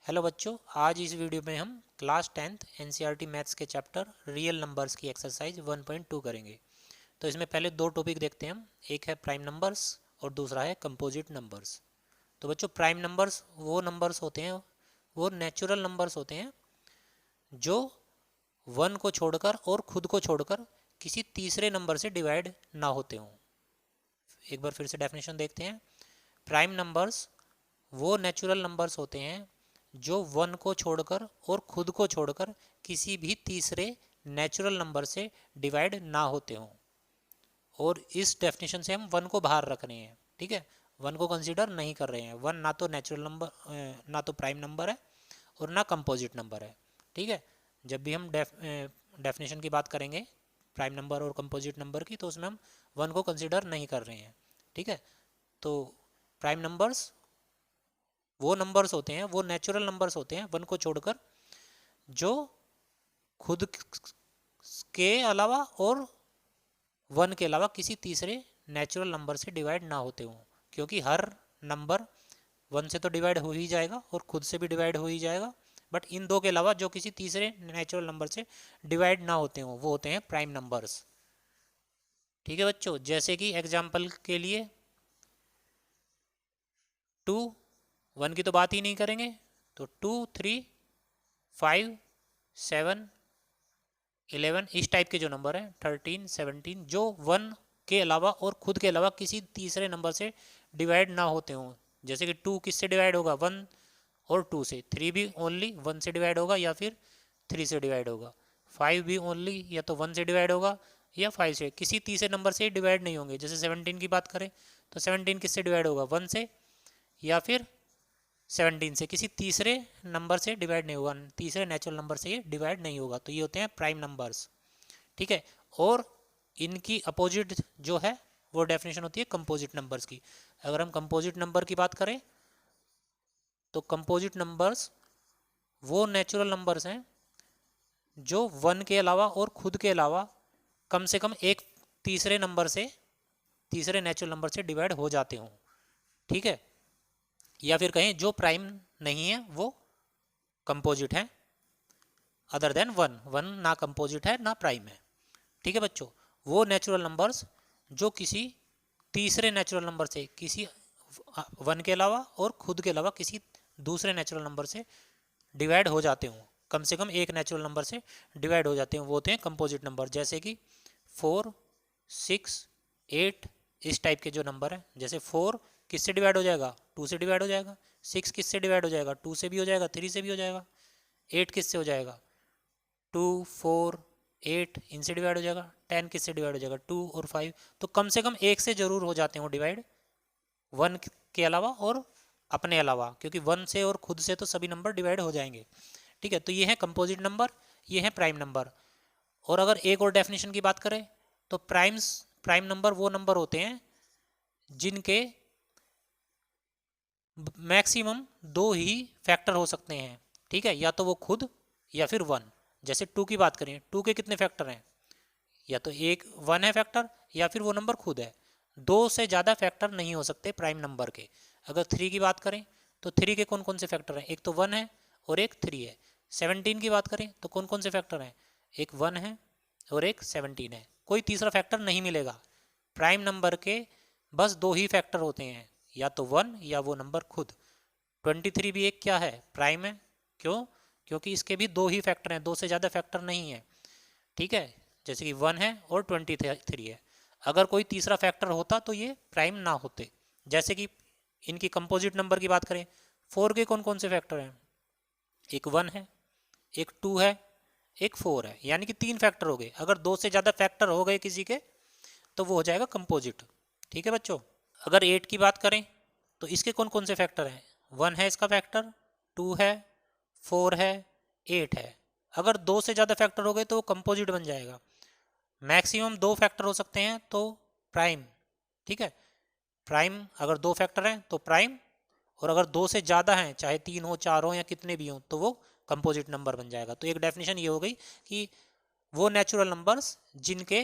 Hello बच्चों, आज इस वीडियो में हम क्लास 10th एनसीईआरटी मैथ्स के चैप्टर रियल नंबर्स की एक्सरसाइज 1.2 करेंगे। तो इसमें पहले दो टॉपिक देखते हैं हम। एक है प्राइम नंबर्स और दूसरा है कंपोजिट नंबर्स। तो बच्चों, प्राइम नंबर्स वो नंबर्स होते हैं, वो नेचुरल नंबर्स होते हैं जो वन को छोड़कर और खुद को छोड़कर किसी तीसरे नंबर से डिवाइड ना होते हों। एक बार फिर से डेफिनेशन देखते हैं। प्राइम नंबर्स वो नेचुरल नंबर्स होते हैं जो वन को छोड़कर और खुद को छोड़कर किसी भी तीसरे नेचुरल नंबर से डिवाइड ना होते हों। और इस डेफिनेशन से हम वन को बाहर रख रहे हैं, ठीक है। वन को कंसीडर नहीं कर रहे हैं। वन ना तो नेचुरल नंबर, ना तो प्राइम नंबर है और ना कंपोजिट नंबर है, ठीक है। जब भी हम डेफिनेशन की बात करेंगे प्राइम नंबर और कंपोजिट नंबर की, तो उसमें हम वन को कंसीडर नहीं कर रहे हैं, ठीक है। तो प्राइम नंबर्स वो नंबर्स होते हैं, वो नेचुरल नंबर्स होते हैं वन को छोड़कर, जो खुद के अलावा और वन के अलावा किसी तीसरे नेचुरल नंबर से डिवाइड ना होते हों। क्योंकि हर नंबर वन से तो डिवाइड हो ही जाएगा और खुद से भी डिवाइड हो ही जाएगा, बट इन दो के अलावा जो किसी तीसरे नेचुरल नंबर से डिवाइड ना होते हों वो होते हैं प्राइम नंबर्स, ठीक है बच्चों। जैसे कि एग्जाम्पल के लिए 2, वन की तो बात ही नहीं करेंगे, तो 2, 3, 5, 7, 11 इस टाइप के जो नंबर हैं, 13, 17, जो वन के अलावा और खुद के अलावा किसी तीसरे नंबर से डिवाइड ना होते हों। जैसे कि 2 किससे डिवाइड होगा? 1 और 2 से। 3 भी ओनली 1 से डिवाइड होगा या फिर 3 से डिवाइड होगा। 5 भी ओनली या तो 1 से डिवाइड होगा या 5 से, किसी तीसरे नंबर से डिवाइड नहीं होंगे। जैसे 17 की बात करें तो 17 किससे डिवाइड होगा? 1 से या फिर 17 से, किसी तीसरे नंबर से डिवाइड नहीं होगा, तीसरे नेचुरल नंबर से ये डिवाइड नहीं होगा। तो ये होते हैं प्राइम नंबर्स, ठीक है। और इनकी अपोजिट जो है वो डेफिनेशन होती है कंपोजिट नंबर्स की। अगर हम कंपोजिट नंबर की बात करें तो कंपोजिट नंबर्स वो नेचुरल नंबर्स हैं जो वन के अलावा और खुद के अलावा कम से कम एक तीसरे नंबर से, तीसरे नेचुरल नंबर से डिवाइड हो जाते हों, ठीक है। या फिर कहें जो प्राइम नहीं है वो कंपोजिट है, अदर देन वन। वन ना कंपोजिट है ना प्राइम है, ठीक है बच्चों। वो नेचुरल नंबर्स जो किसी तीसरे नेचुरल नंबर से, किसी वन के अलावा और खुद के अलावा किसी दूसरे नेचुरल नंबर से डिवाइड हो जाते हों, कम से कम एक नेचुरल नंबर से डिवाइड हो जाते हैं, वो होते हैं कंपोजिट नंबर। जैसे कि 4, 6, 8 इस टाइप के जो नंबर हैं। जैसे 4 किससे डिवाइड हो जाएगा? 2 से डिवाइड हो जाएगा। 6 किससे डिवाइड हो जाएगा? 2 से भी हो जाएगा, 3 से भी हो जाएगा। 8 किससे हो जाएगा? 2, 4, 8 इनसे डिवाइड हो जाएगा। 10 किससे डिवाइड हो जाएगा? 2 और 5। तो कम से कम एक से जरूर हो जाते हैं डिवाइड, वन के अलावा और अपने अलावा, क्योंकि वन से और खुद से तो सभी नंबर डिवाइड हो जाएंगे, ठीक है। तो ये है कंपोजिट नंबर, ये है प्राइम नंबर। और अगर एक और डेफिनेशन की बात करें तो प्राइम नंबर वो नंबर होते हैं जिनके मैक्सिमम 2 ही फैक्टर हो सकते हैं, ठीक है। या तो वो खुद या फिर वन। जैसे 2 की बात करें, 2 के कितने फैक्टर हैं? या तो एक 1 है फैक्टर या फिर वो नंबर खुद है। 2 से ज़्यादा फैक्टर नहीं हो सकते प्राइम नंबर के। अगर 3 की बात करें तो 3 के कौन कौन से फैक्टर हैं? एक तो 1 है और एक 3 है। 17 की बात करें तो कौन कौन से फैक्टर हैं? एक 1 है और एक 17 है। कोई तीसरा फैक्टर नहीं मिलेगा। प्राइम नंबर के बस 2 ही फैक्टर होते हैं, या तो 1 या वो नंबर खुद। 23 भी एक क्या है? प्राइम है। क्यों? क्योंकि इसके भी 2 ही फैक्टर हैं, 2 से ज़्यादा फैक्टर नहीं है, ठीक है। जैसे कि 1 है और 23 है। अगर कोई तीसरा फैक्टर होता तो ये प्राइम ना होते। जैसे कि इनकी कंपोजिट नंबर की बात करें, 4 के कौन कौन से फैक्टर हैं? एक 1 है, एक 2 है, एक 4 है, यानी कि 3 फैक्टर हो गए। अगर 2 से ज़्यादा फैक्टर हो गए किसी के तो वो हो जाएगा कंपोजिट, ठीक है बच्चों। अगर 8 की बात करें तो इसके कौन कौन से फैक्टर हैं? 1 है इसका फैक्टर, 2 है, 4 है, 8 है। अगर 2 से ज़्यादा फैक्टर हो गए तो वो कंपोजिट बन जाएगा। मैक्सिमम 2 फैक्टर हो सकते हैं तो प्राइम, ठीक है। प्राइम अगर 2 फैक्टर हैं तो प्राइम, और अगर 2 से ज़्यादा हैं, चाहे 3 हो, 4 हो या कितने भी हों, तो वो कंपोजिट नंबर बन जाएगा। तो एक डेफिनेशन ये हो गई कि वो नेचुरल नंबर्स जिनके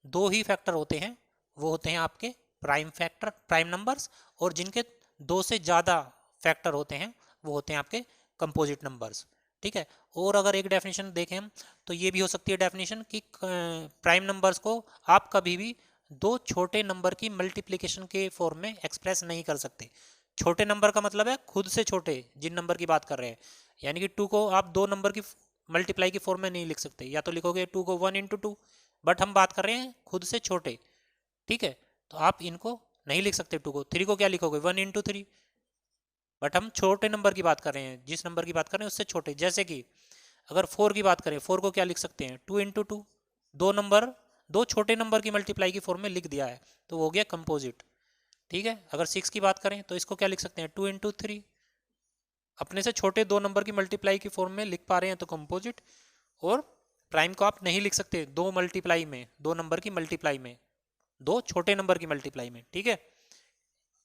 2 ही फैक्टर होते हैं वो होते हैं आपके प्राइम नंबर्स, और जिनके 2 से ज़्यादा फैक्टर होते हैं वो होते हैं आपके कंपोजिट नंबर्स। ठीक है, और अगर एक डेफिनेशन देखें हम तो ये भी हो सकती है डेफिनेशन कि प्राइम नंबर्स को आप कभी भी दो छोटे नंबर की मल्टीप्लिकेशन के फॉर्म में एक्सप्रेस नहीं कर सकते। छोटे नंबर का मतलब है खुद से छोटे, जिन नंबर की बात कर रहे हैं, यानी कि 2 को आप दो नंबर की मल्टीप्लाई की फॉर्म में नहीं लिख सकते, या तो लिखोगे 2 को 1 इंटू 2, बट हम बात कर रहे हैं खुद से छोटे। ठीक है, तो आप इनको नहीं लिख सकते 2 को। 3 को क्या लिखोगे 1 इंटू 3, बट हम छोटे नंबर की बात कर रहे हैं, जिस नंबर की बात कर रहे हैं उससे छोटे। जैसे कि अगर 4 की बात करें, 4 को क्या लिख सकते हैं 2 इंटू 2, दो नंबर, दो छोटे नंबर की मल्टीप्लाई की फॉर्म में लिख दिया है, तो वो हो गया कंपोजिट। ठीक है, अगर 6 की बात करें तो इसको क्या लिख सकते हैं 2 इंटू 3, अपने से छोटे दो नंबर की मल्टीप्लाई की फॉर्म में लिख पा रहे हैं तो कंपोजिट। और प्राइम को आप नहीं लिख सकते दो मल्टीप्लाई में, दो नंबर की मल्टीप्लाई में, दो छोटे नंबर की मल्टीप्लाई में। ठीक है,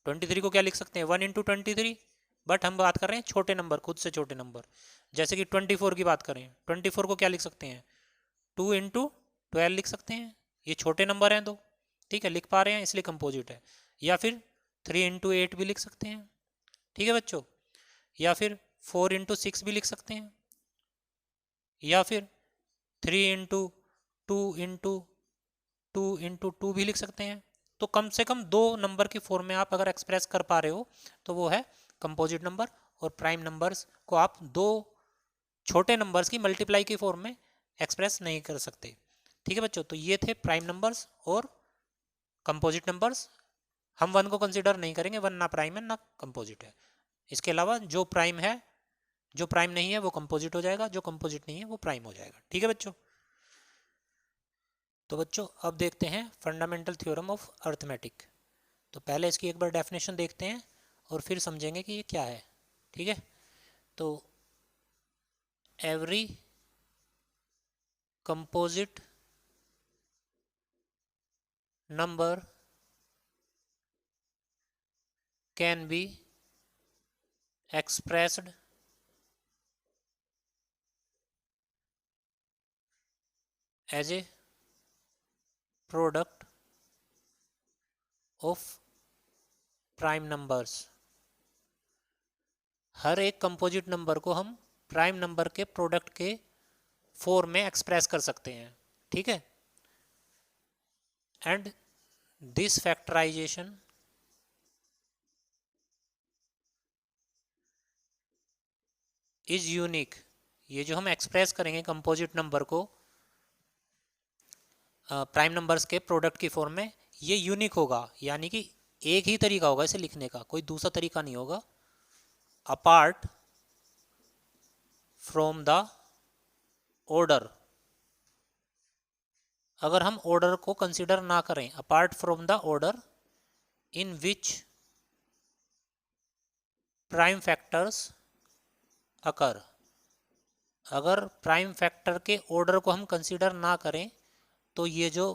23 को क्या लिख सकते हैं 1 इंटू 23, बट हम बात कर रहे हैं छोटे नंबर, खुद से छोटे नंबर। जैसे कि 24 की बात करें, 24 को क्या लिख सकते हैं 2 इंटू 12 लिख सकते हैं, ये छोटे नंबर हैं दो। ठीक है, लिख पा रहे हैं इसलिए कंपोजिट है। या फिर 3 इंटू 8 भी लिख सकते हैं। ठीक है बच्चों, या फिर 4 इंटू 6 भी लिख सकते हैं, या फिर 3 इंटू 2 इंटू 2 इंटू 2 भी लिख सकते हैं। तो कम से कम दो नंबर की फॉर्म में आप अगर एक्सप्रेस कर पा रहे हो तो वो है कंपोजिट नंबर। और प्राइम नंबर्स को आप दो छोटे नंबर्स की मल्टीप्लाई की फॉर्म में एक्सप्रेस नहीं कर सकते। ठीक है बच्चों, तो ये थे प्राइम नंबर्स और कंपोजिट नंबर्स। हम वन को कंसिडर नहीं करेंगे, वन ना प्राइम है ना कंपोजिट है। इसके अलावा जो प्राइम है, जो प्राइम नहीं है वो कंपोजिट हो जाएगा, जो कंपोजिट नहीं है वो प्राइम हो जाएगा। ठीक है बच्चों, तो बच्चों अब देखते हैं फंडामेंटल थ्योरम ऑफ अर्थमेटिक। तो पहले इसकी एक बार डेफिनेशन देखते हैं और फिर समझेंगे कि ये क्या है। ठीक है, तो every composite number can be expressed as a product of prime numbers। हर एक कंपोजिट नंबर को हम प्राइम नंबर के प्रोडक्ट के फॉर्म में एक्सप्रेस कर सकते हैं। ठीक है, and this factorization is unique. ये जो हम एक्सप्रेस करेंगे कंपोजिट नंबर को प्राइम नंबर्स के प्रोडक्ट की फॉर्म में, ये यूनिक होगा, यानी कि एक ही तरीका होगा इसे लिखने का, कोई दूसरा तरीका नहीं होगा। अपार्ट फ्रॉम द ऑर्डर, अगर हम ऑर्डर को कंसिडर ना करें, apart from the order in which prime factors occur, अगर प्राइम फैक्टर के ऑर्डर को हम कंसिडर ना करें तो ये जो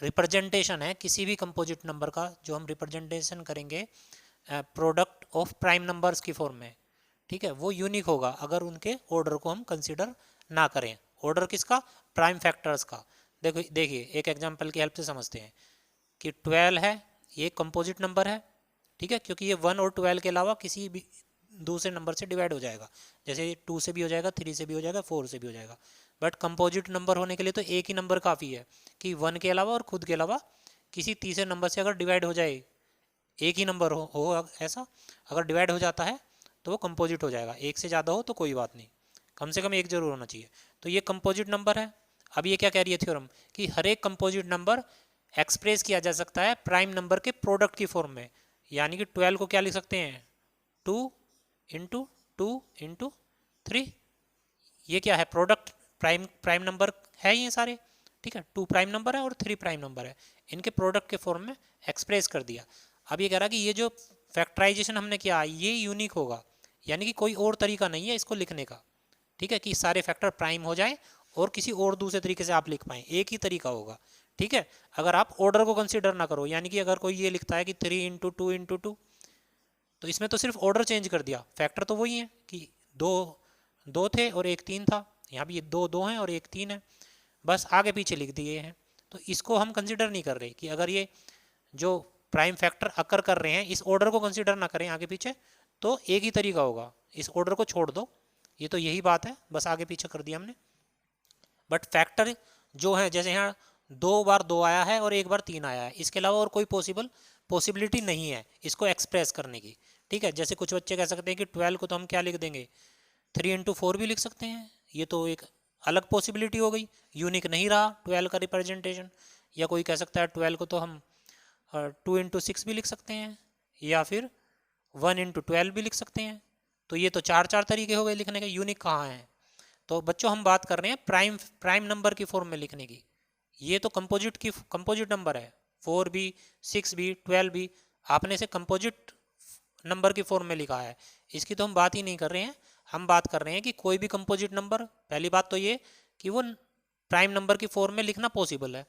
रिप्रेजेंटेशन है किसी भी कंपोजिट नंबर का, जो हम रिप्रेजेंटेशन करेंगे प्रोडक्ट ऑफ प्राइम नंबर्स की फॉर्म में, ठीक है, वो यूनिक होगा अगर उनके ऑर्डर को हम कंसिडर ना करें। ऑर्डर किसका, प्राइम फैक्टर्स का। देखिए एक एग्जांपल की हेल्प से समझते हैं कि 12 है, ये कंपोजिट नंबर है। ठीक है, क्योंकि ये 1 और 12 के अलावा किसी भी दूसरे नंबर से डिवाइड हो जाएगा, जैसे 2 से भी हो जाएगा, 3 से भी हो जाएगा, 4 से भी हो जाएगा। बट कंपोजिट नंबर होने के लिए तो एक ही नंबर काफ़ी है कि 1 के अलावा और खुद के अलावा किसी तीसरे नंबर से अगर डिवाइड हो जाए, एक ही नंबर हो ऐसा, अगर डिवाइड हो जाता है तो वो कंपोजिट हो जाएगा। एक से ज़्यादा हो तो कोई बात नहीं, कम से कम एक जरूर होना चाहिए। तो ये कंपोजिट नंबर है। अब ये क्या कह रही है थ्योरम कि हर एक कंपोजिट नंबर एक्सप्रेस किया जा सकता है प्राइम नंबर के प्रोडक्ट की फॉर्म में, यानी कि 12 को क्या लिख सकते हैं 2 इंटू 2 इंटू 3। ये क्या है, प्रोडक्ट, प्राइम नंबर है ये सारे। ठीक है, 2 प्राइम नंबर है और 3 प्राइम नंबर है, इनके प्रोडक्ट के फॉर्म में एक्सप्रेस कर दिया। अब ये कह रहा कि ये जो फैक्टराइजेशन हमने किया ये यूनिक होगा, यानी कि कोई और तरीका नहीं है इसको लिखने का। ठीक है, कि सारे फैक्टर प्राइम हो जाए और किसी और दूसरे तरीके से आप लिख पाएँ, एक ही तरीका होगा। ठीक है, अगर आप ऑर्डर को कंसिडर ना करो, यानी कि अगर कोई ये लिखता है कि 3 इंटू 2 इंटू 2, तो इसमें तो सिर्फ ऑर्डर चेंज कर दिया, फैक्टर तो वही है कि दो दो थे और एक 3 था, यहाँ भी ये दो हैं और एक 3 है, बस आगे पीछे लिख दिए हैं। तो इसको हम कंसिडर नहीं कर रहे कि अगर ये जो प्राइम फैक्टर अकर कर रहे हैं इस ऑर्डर को कंसिडर ना करें आगे पीछे, तो एक ही तरीका होगा इस ऑर्डर को छोड़ दो, ये तो यही बात है, बस आगे पीछे कर दिया हमने। बट फैक्टर जो है, जैसे यहाँ 2 बार 2 आया है और 1 बार 3 आया है, इसके अलावा और कोई पॉसिबिलिटी नहीं है इसको एक्सप्रेस करने की। ठीक है, जैसे कुछ बच्चे कह सकते हैं कि 12 को तो हम क्या लिख देंगे, 3 × 4 भी लिख सकते हैं, ये तो एक अलग पॉसिबिलिटी हो गई, यूनिक नहीं रहा 12 का रिप्रेजेंटेशन। या कोई कह सकता है 12 को तो हम 2 × 6 भी लिख सकते हैं, या फिर 1 × 12 भी लिख सकते हैं। तो ये तो 4 तरीके हो गए लिखने के, यूनिक कहाँ है। तो बच्चों हम बात कर रहे हैं प्राइम नंबर की फॉर्म में लिखने की। ये तो कंपोजिट नंबर है, 4 भी 6 भी 12 भी आपने इसे कंपोजिट नंबर की फॉर्म में लिखा है, इसकी तो हम बात ही नहीं कर रहे हैं। हम बात कर रहे हैं कि कोई भी कंपोजिट नंबर, पहली बात तो ये कि वो प्राइम नंबर की फॉर्म में लिखना पॉसिबल है,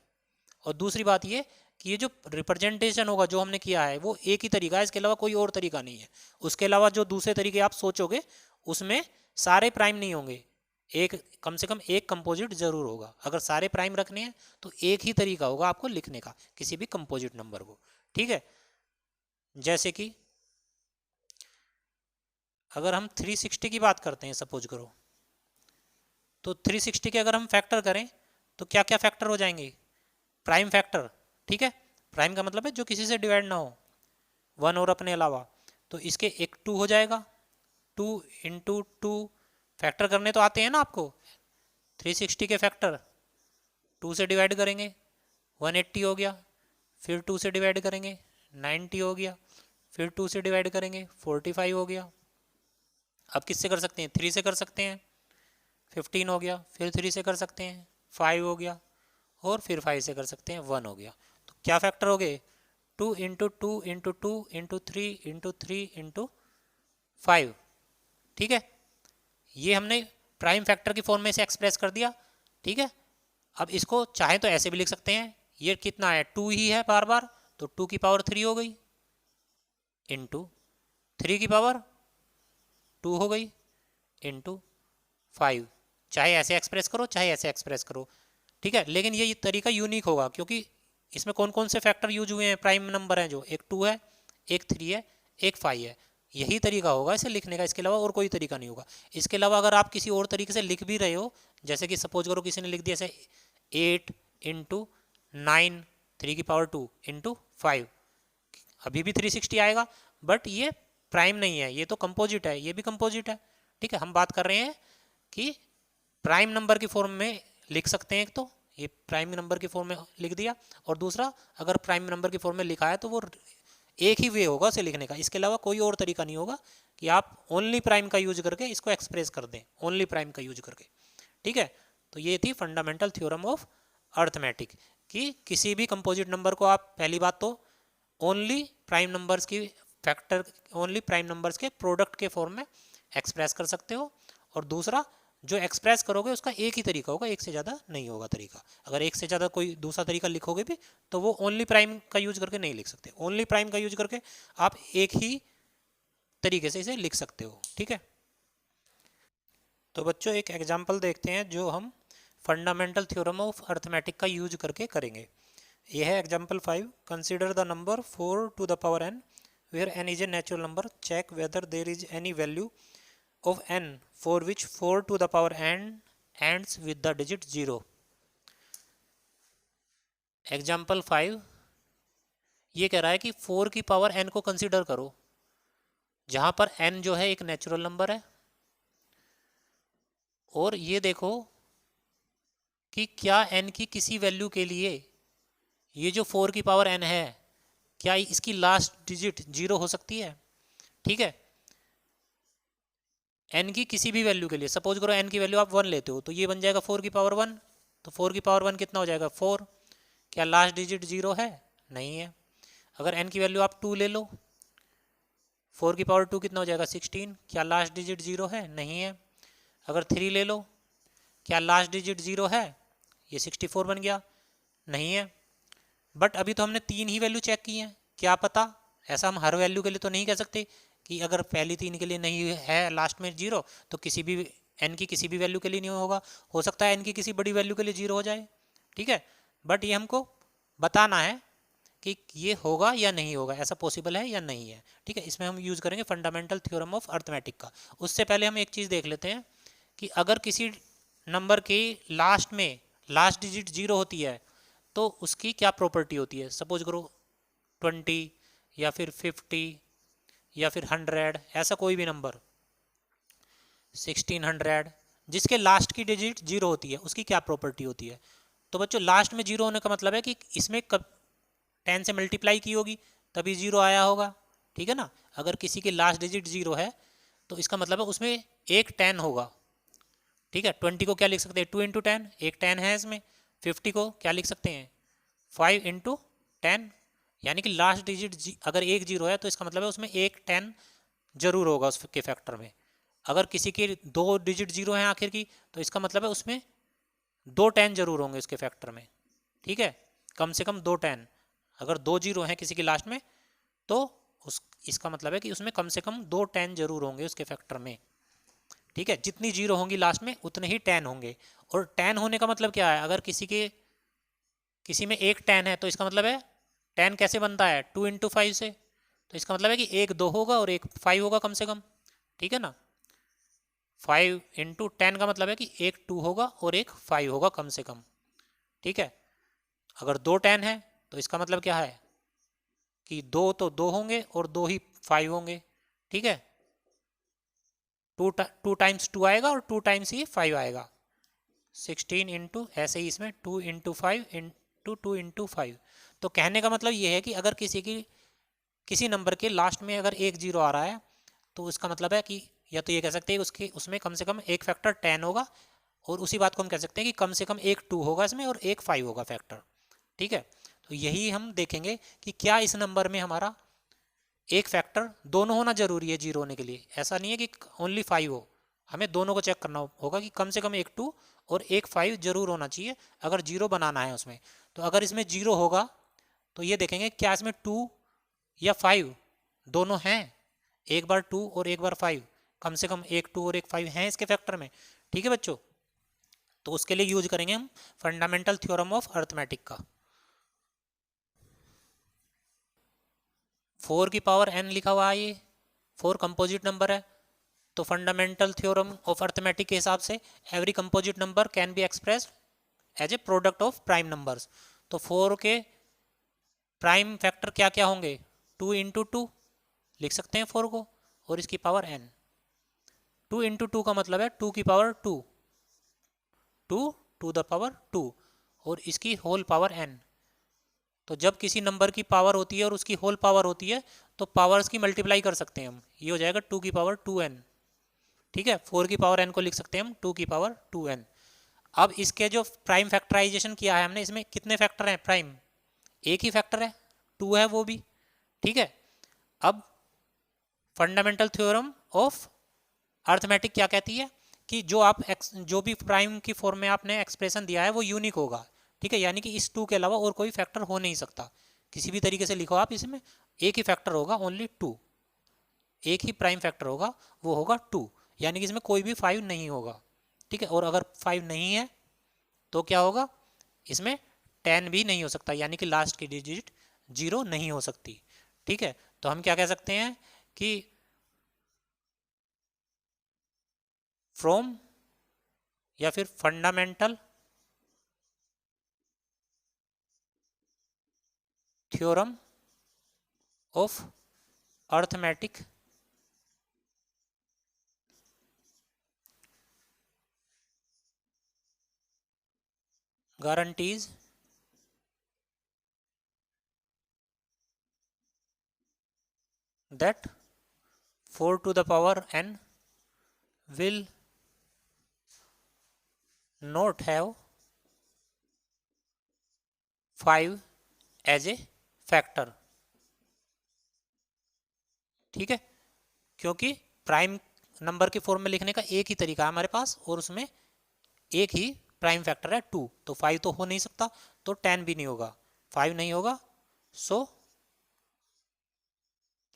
और दूसरी बात ये कि ये जो रिप्रेजेंटेशन होगा जो हमने किया है वो एक ही तरीका है, इसके अलावा कोई और तरीका नहीं है। उसके अलावा जो दूसरे तरीके आप सोचोगे उसमें सारे प्राइम नहीं होंगे, एक कम से कम एक कंपोजिट जरूर होगा। अगर सारे प्राइम रखने हैं तो एक ही तरीका होगा आपको लिखने का किसी भी कंपोजिट नंबर को। ठीक है, जैसे कि अगर हम 360 की बात करते हैं सपोज करो, तो 360 के अगर हम फैक्टर करें तो क्या क्या फैक्टर हो जाएंगे, प्राइम फैक्टर। ठीक है, प्राइम का मतलब है जो किसी से डिवाइड ना हो, 1 और अपने अलावा। तो इसके एक 2 हो जाएगा, 2 × 2 फैक्टर करने तो आते हैं ना आपको, 360 के फैक्टर 2 से डिवाइड करेंगे 180 हो गया, फिर 2 से डिवाइड करेंगे 90 हो गया, फिर 2 से डिवाइड करेंगे 45 हो गया। अब किससे कर सकते हैं, 3 से कर सकते हैं 15 हो गया, फिर 3 से कर सकते हैं 5 हो गया, और फिर 5 से कर सकते हैं 1 हो गया। तो क्या फैक्टर हो गए, 2 × 2 × 2 × 3 × 3 × 5। ठीक है, ये हमने प्राइम फैक्टर की फॉर्म में से एक्सप्रेस कर दिया। ठीक है, अब इसको चाहे तो ऐसे भी लिख सकते हैं, ये कितना है 2 ही है बार बार, तो 2 की पावर 3 हो गई, इंटू 3 की पावर 2 हो गई, इंटू 5। चाहे ऐसे एक्सप्रेस करो चाहे ऐसे एक्सप्रेस करो। ठीक है, लेकिन ये तरीका यूनिक होगा क्योंकि इसमें कौन कौन से फैक्टर यूज हुए हैं, प्राइम नंबर हैं जो, एक 2 है, एक 3 है, एक 5 है। यही तरीका होगा इसे लिखने का, इसके अलावा और कोई तरीका नहीं होगा। इसके अलावा अगर आप किसी और तरीके से लिख भी रहे हो, जैसे कि सपोज करो किसी ने लिख दिया ऐसे 8 × 9 3 की पावर 2 × 5, अभी भी 360 आएगा, बट ये प्राइम नहीं है, ये तो कंपोजिट है, ये भी कंपोजिट है। ठीक है, हम बात कर रहे हैं कि प्राइम नंबर की फॉर्म में लिख सकते हैं, एक तो ये प्राइम नंबर की फॉर्म में लिख दिया, और दूसरा अगर प्राइम नंबर की फॉर्म में लिखा है तो वो एक ही वे होगा उसे लिखने का, इसके अलावा कोई और तरीका नहीं होगा कि आप ओनली प्राइम का यूज करके इसको एक्सप्रेस कर दें, ओनली प्राइम का यूज करके। ठीक है, तो ये थी फंडामेंटल थ्योरम ऑफ अर्थमेटिक कि किसी भी कंपोजिट नंबर को आप पहली बात तो ओनली प्राइम नंबर्स की फैक्टर, ओनली प्राइम नंबर्स के प्रोडक्ट के फॉर्म में एक्सप्रेस कर सकते हो, और दूसरा जो एक्सप्रेस करोगे उसका एक ही तरीका होगा, एक से ज़्यादा नहीं होगा तरीका। अगर एक से ज़्यादा कोई दूसरा तरीका लिखोगे भी तो वो ओनली प्राइम का यूज करके नहीं लिख सकते, ओनली प्राइम का यूज करके आप एक ही तरीके से इसे लिख सकते हो। ठीक है, तो बच्चों एक एग्जाम्पल देखते हैं जो हम फंडामेंटल थ्योरम ऑफ अर्थमेटिक का यूज करके करेंगे। यह है example 5, consider the number 4 to the power n where n is a natural number, check whether there is any value of n for which 4 to the power n ends with the digit 0। Example 5 ये कह रहा है कि 4 की power n को consider करो, जहां पर n जो है एक नेचुरल नंबर है, और ये देखो कि क्या n की किसी वैल्यू के लिए ये जो 4 की पावर n है, क्या इसकी लास्ट डिजिट 0 हो सकती है। ठीक है, n की किसी भी वैल्यू के लिए, सपोज करो n की वैल्यू आप 1 लेते हो, तो ये बन जाएगा 4 की पावर 1, तो 4 की पावर 1 कितना हो जाएगा 4। क्या लास्ट डिजिट 0 है, नहीं है। अगर n की वैल्यू आप 2 ले लो, 4 की पावर 2 कितना हो जाएगा 16, क्या लास्ट डिजिट 0 है, नहीं है। अगर 3 ले लो, क्या लास्ट डिजिट 0 है, ये 64 बन गया, नहीं है। बट अभी तो हमने 3 ही वैल्यू चेक की है, क्या पता, ऐसा हम हर वैल्यू के लिए तो नहीं कह सकते कि अगर पहली 3 के लिए नहीं है लास्ट में 0 तो किसी भी n की किसी भी वैल्यू के लिए नहीं होगा, हो सकता है n की किसी बड़ी वैल्यू के लिए 0 हो जाए। ठीक है, बट ये हमको बताना है कि ये होगा या नहीं होगा, ऐसा पॉसिबल है या नहीं है। ठीक है, इसमें हम यूज़ करेंगे फंडामेंटल थ्योरम ऑफ अर्थमेटिक का। उससे पहले हम एक चीज़ देख लेते हैं कि अगर किसी नंबर की लास्ट में लास्ट डिजिट जीरो होती है तो उसकी क्या प्रॉपर्टी होती है। सपोज करो 20 या फिर 50 या फिर 100, ऐसा कोई भी नंबर 1600 जिसके लास्ट की डिजिट जीरो होती है, उसकी क्या प्रॉपर्टी होती है। तो बच्चों लास्ट में जीरो होने का मतलब है कि इसमें कब 10 से मल्टीप्लाई की होगी तभी जीरो आया होगा। ठीक है ना, अगर किसी की लास्ट डिजिट जीरो है तो इसका मतलब है उसमें एक 10 होगा। ठीक है, 20 को क्या लिख सकते हैं, 2 × 10, एक 10 है इसमें। 50 को क्या लिख सकते हैं, 5 × 10, यानी कि लास्ट डिजिट अगर एक जीरो है तो इसका मतलब है उसमें एक 10 जरूर होगा उसके फैक्टर में। अगर किसी के दो डिजिट जीरो हैं आखिर की तो इसका मतलब है उसमें दो 10 जरूर होंगे उसके फैक्टर में। ठीक है, कम से कम दो 10। अगर दो जीरो हैं किसी की लास्ट में तो उस इसका मतलब है कि उसमें कम से कम दो 10 जरूर होंगे उसके फैक्टर में। ठीक है, जितनी जीरो होंगी लास्ट में उतने ही 10 होंगे। और 10 होने का मतलब क्या है, अगर किसी में एक 10 है तो इसका मतलब है 10 कैसे बनता है, 2 × 5 से। तो इसका मतलब है कि एक 2 होगा और एक 5 होगा कम से कम। ठीक है ना, 5 × 10 का मतलब है कि एक 2 होगा और एक 5 होगा कम से कम। ठीक है, अगर दो 10 है तो इसका मतलब क्या है कि दो तो दो होंगे और दो ही 5 होंगे। ठीक है, टू टाइम्स 2 आएगा और 2 टाइम्स ही 5 आएगा। 16 इंटू, ऐसे ही इसमें 2 × 5 इंटू 2 × 5। तो कहने का मतलब ये है कि अगर किसी नंबर के लास्ट में अगर एक जीरो आ रहा है तो उसका मतलब है कि या तो ये कह सकते हैं उसके उसमें कम से कम एक फैक्टर 10 होगा, और उसी बात को हम कह सकते हैं कि कम से कम एक 2 होगा इसमें और एक 5 होगा फैक्टर। ठीक है, तो यही हम देखेंगे कि क्या इस नंबर में हमारा एक फैक्टर दोनों होना जरूरी है जीरो होने के लिए। ऐसा नहीं है कि ओनली 5 हो, हमें दोनों को चेक करना होगा कि कम से कम एक 2 और एक 5 जरूर होना चाहिए अगर जीरो बनाना है उसमें। तो अगर इसमें जीरो होगा तो ये देखेंगे क्या इसमें 2 या 5 दोनों हैं, एक बार 2 और एक बार 5, कम से कम एक 2 और एक 5 हैं इसके फैक्टर में। ठीक है बच्चों, तो उसके लिए यूज करेंगे हम फंडामेंटल थ्योरम ऑफ अर्थमेटिक का। 4 की पावर n लिखा हुआ है, ये 4 कंपोजिट नंबर है। तो फंडामेंटल थ्योरम ऑफ अर्थमेटिक के हिसाब से every composite number can be expressed as a product of prime numbers. तो 4 के प्राइम फैक्टर क्या क्या होंगे, 2 × 2 लिख सकते हैं 4 को, और इसकी पावर n। 2 × 2 का मतलब है 2 की पावर 2, 2 ⁻², और इसकी होल पावर n। तो जब किसी नंबर की पावर होती है और उसकी होल पावर होती है तो पावर्स की मल्टीप्लाई कर सकते हैं हम, ये हो जाएगा 2 की पावर 2n। ठीक है, 4 की पावर n को लिख सकते हैं हम 2 की पावर 2n। अब इसके जो प्राइम फैक्टराइजेशन किया है हमने, इसमें कितने फैक्टर हैं प्राइम, एक ही फैक्टर है 2 है वो भी। ठीक है, अब फंडामेंटल थ्योरम ऑफ अर्थमेटिक क्या कहती है कि जो भी प्राइम की फॉर्म में आपने एक्सप्रेशन दिया है वो यूनिक होगा। ठीक है, यानी कि इस 2 के अलावा और कोई फैक्टर हो नहीं सकता, किसी भी तरीके से लिखो आप, इसमें एक ही फैक्टर होगा, ओनली 2, एक ही प्राइम फैक्टर होगा, वो होगा 2, यानी कि इसमें कोई भी 5 नहीं होगा। ठीक है, और अगर 5 नहीं है तो क्या होगा, इसमें 10 भी नहीं हो सकता, यानी कि लास्ट की डिजिट जीरो नहीं हो सकती। ठीक है, तो हम क्या कह सकते हैं कि फ्रॉम या फिर fundamental theorem of arithmetic guarantees that 4 to the power n will not have 5 as a factor। ठीक है, क्योंकि प्राइम नंबर के फॉर्म में लिखने का एक ही तरीका है हमारे पास और उसमें एक ही प्राइम फैक्टर है 2, तो 5 तो हो नहीं सकता, तो 10 भी नहीं होगा, 5 नहीं होगा। So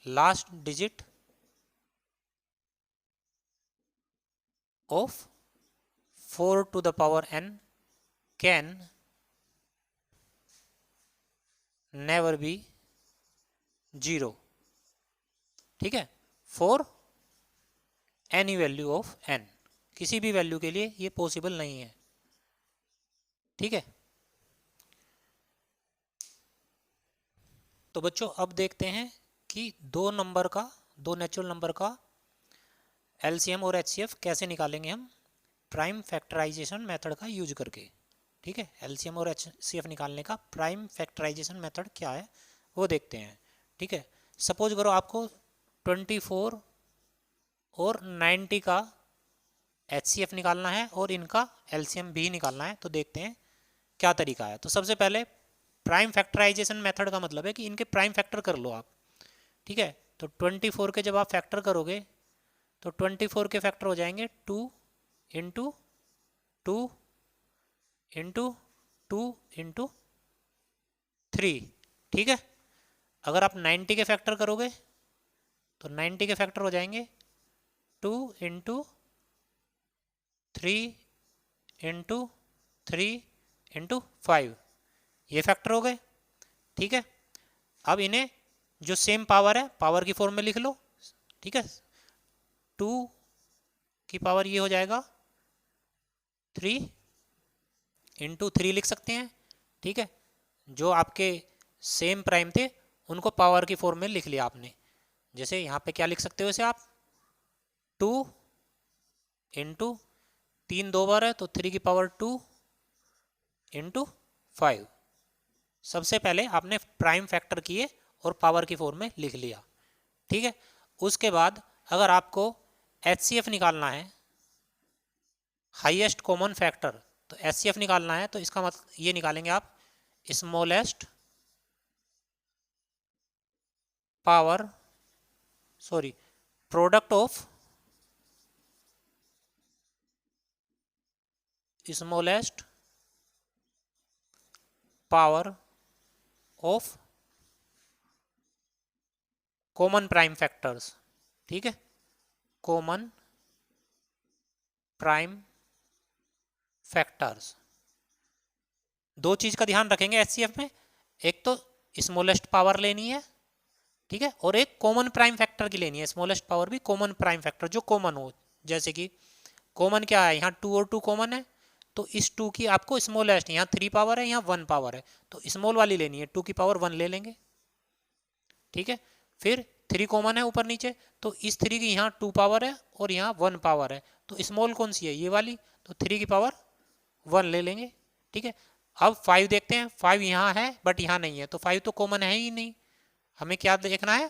last digit of 4 to the power n can never be 0, ठीक है, for any value of n, किसी भी वैल्यू के लिए ये पॉसिबल नहीं है, ठीक है। तो बच्चों अब देखते हैं कि दो नेचुरल नंबर का एलसीएम और एचसीएफ कैसे निकालेंगे हम प्राइम फैक्टराइजेशन मेथड का यूज करके, ठीक है। एलसीएम और एचसीएफ निकालने का प्राइम फैक्टराइजेशन मेथड क्या है वो देखते हैं, ठीक है। सपोज करो आपको 24 और 90 का एचसीएफ निकालना है और इनका एलसीएम भी निकालना है, तो देखते हैं क्या तरीका है। तो सबसे पहले प्राइम फैक्टराइजेशन मेथड का मतलब है कि इनके प्राइम फैक्टर कर लो आप, ठीक है। तो 24 के जब आप फैक्टर करोगे तो 24 के फैक्टर हो जाएंगे 2 इंटू 2 इंटू 2 इंटू 3, ठीक है। अगर आप 90 के फैक्टर करोगे तो 90 के फैक्टर हो जाएंगे 2 इंटू 3 इंटू 3 इंटू 5, ये फैक्टर हो गए, ठीक है। अब इन्हें जो सेम पावर है पावर की फॉर्म में लिख लो, ठीक है। 2 की पावर ये हो जाएगा 3 इंटू 3 लिख सकते हैं, ठीक है। जो आपके सेम प्राइम थे उनको पावर की फॉर्म में लिख लिया आपने। जैसे यहाँ पे क्या लिख सकते हो इसे आप 2 इंटू 3 दो बार है तो 3 की पावर 2 इंटू 5। सबसे पहले आपने प्राइम फैक्टर किए और पावर की फॉर्म में लिख लिया, ठीक है। उसके बाद अगर आपको एचसीएफ निकालना है, हाईएस्ट कॉमन फैक्टर, तो एचसीएफ निकालना है तो इसका मतलब ये निकालेंगे आप smallest power product of smallest power of common prime factors, ठीक है, कॉमन प्राइम फैक्टर्स। दो चीज का ध्यान रखेंगे एचसीएफ में, एक तो स्मॉलेस्ट पावर लेनी है, ठीक है, और एक कॉमन प्राइम फैक्टर की लेनी है। स्मॉलेस्ट पावर भी कॉमन प्राइम फैक्टर जो कॉमन हो, जैसे कि कॉमन क्या है, यहाँ 2 और 2 कॉमन है तो इस 2 की आपको स्मॉलेस्ट, यहाँ 3 पावर है यहाँ 1 पावर है तो स्मॉल वाली लेनी है, 2 की पावर 1 ले लेंगे, ठीक है। फिर 3 कॉमन है ऊपर नीचे तो इस 3 की यहाँ 2 पावर है और यहाँ 1 पावर है तो स्मॉल कौन सी है, ये वाली, तो 3 की पावर 1 ले लेंगे, ठीक है। अब 5 देखते हैं, 5 यहाँ है बट यहाँ नहीं है तो 5 तो कॉमन है ही नहीं, हमें क्या देखना है,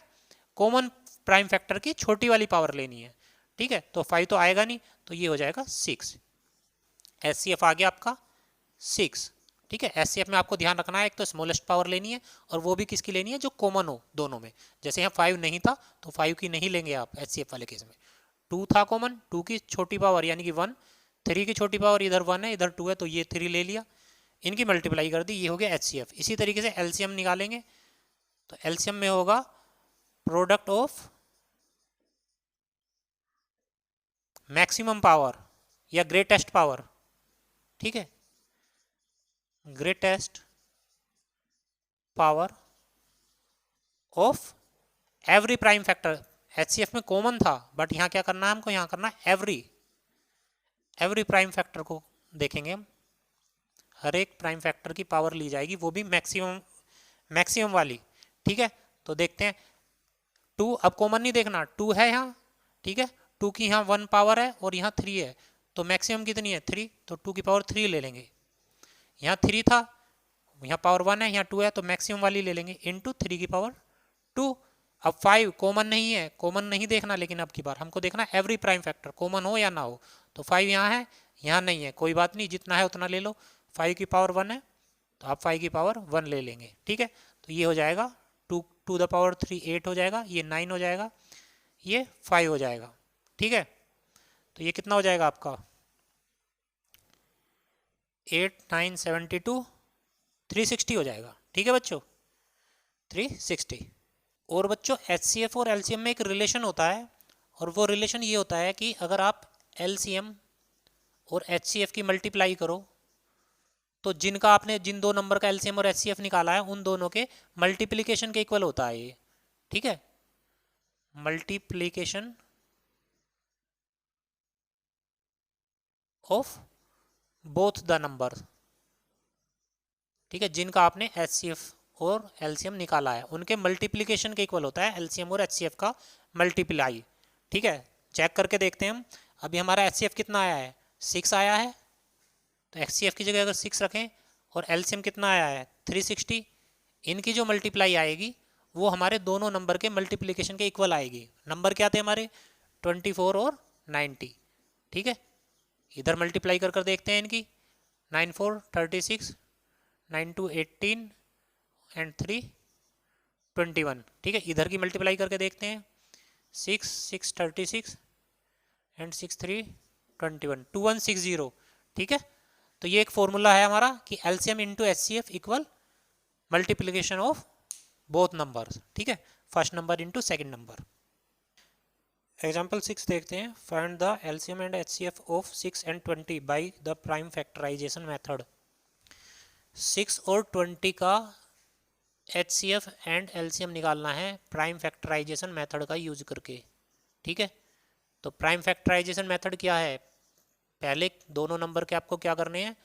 कॉमन प्राइम फैक्टर की छोटी वाली पावर लेनी है, ठीक है। तो 5 तो आएगा नहीं तो ये हो जाएगा 6, एचसीएफ आ गया आपका 6, ठीक है। एचसीएफ में आपको ध्यान रखना है एक तो स्मॉलेस्ट पावर लेनी है और वो भी किसकी लेनी है, जो कॉमन हो दोनों में। जैसे यहाँ 5 नहीं था तो 5 की नहीं लेंगे आप एचसीएफ वाले केस में। 2 था कॉमन, 2 की छोटी पावर यानी कि 1, 3 की छोटी पावर इधर 1 है इधर 2 है तो ये 3 ले लिया, इनकी मल्टीप्लाई कर दी, ये हो गया एचसीएफ। इसी तरीके से एलसीएम निकालेंगे तो एलसीएम में होगा प्रोडक्ट ऑफ मैक्सिमम पावर या ग्रेटेस्ट पावर, ठीक है, greatest power of every prime factor. HCF में कॉमन था बट यहाँ क्या करना है हमको, यहाँ करना है एवरी प्राइम फैक्टर को देखेंगे हम, हर एक प्राइम फैक्टर की पावर ली जाएगी वो भी मैक्सिमम वाली, ठीक है। तो देखते हैं 2, अब कॉमन नहीं देखना, 2 है यहाँ, ठीक है, 2 की यहाँ 1 पावर है और यहाँ 3 है तो मैक्सिमम कितनी है 3, तो 2 की पावर 3 ले लेंगे। यहाँ 3 था, यहाँ पावर 1 है यहाँ 2 है तो मैक्सिमम वाली ले लेंगे इंटू 3 की पावर 2। अब 5 कॉमन नहीं है, कॉमन नहीं देखना, लेकिन अब की बार हमको देखना एवरी प्राइम फैक्टर कॉमन हो या ना हो। तो 5 यहाँ है यहाँ नहीं है, कोई बात नहीं, जितना है उतना ले लो, 5 की पावर 1 है तो आप 5 की पावर 1 ले लेंगे, ठीक है। तो ये हो जाएगा 2 टू द पावर 3 8 हो जाएगा, ये 9 हो जाएगा, ये 5 हो जाएगा, ठीक है। तो ये कितना हो जाएगा आपका 8 9 72 360 हो जाएगा, ठीक है बच्चों, 360। और बच्चों एचसीएफ और एलसीएम में एक रिलेशन होता है और वो रिलेशन ये होता है कि अगर आप एलसीएम और एचसीएफ की मल्टीप्लाई करो तो जिनका आपने जिन दो नंबर का एलसीएम और एचसीएफ निकाला है उन दोनों के मल्टीप्लिकेशन के इक्वल होता है ये, ठीक है, multiplication of both the number, ठीक है, जिनका आपने एचसीएफ और एलसीएम निकाला है उनके मल्टीप्लिकेशन के इक्वल होता है एलसीएम और एचसीएफ का मल्टीप्लाई, ठीक है। चेक करके देखते हैं हम, अभी हमारा एचसीएफ कितना आया है, 6 आया है, तो एचसीएफ की जगह अगर 6 रखें और एलसीएम कितना आया है 360, इनकी जो मल्टीप्लाई आएगी वो हमारे दोनों नंबर के मल्टीप्लिकेशन के इक्वल आएगी। नंबर क्या थे हमारे 24 और 90, ठीक है, इधर मल्टीप्लाई कर कर देखते हैं इनकी, 9 4 36, 9 2 18 एंड 3 21, ठीक है, इधर की मल्टीप्लाई करके देखते हैं, 6 6 36 एंड 6 3 21, 2160, ठीक है। तो ये एक फॉर्मूला है हमारा कि LCM into HCF equal multiplication of both numbers, ठीक है, first number into second number. Example 6 देखते हैं, find the LCM and HCF of 6 and 20 by the prime factorization method. 6 और 20 का एचसीएफ एंड एलसीएम निकालना है प्राइम फैक्टराइजेशन मेथड का use करके, ठीक है। तो प्राइम फैक्टराइजेशन मेथड क्या है, पहले दोनों नंबर के आपको क्या करने हैं,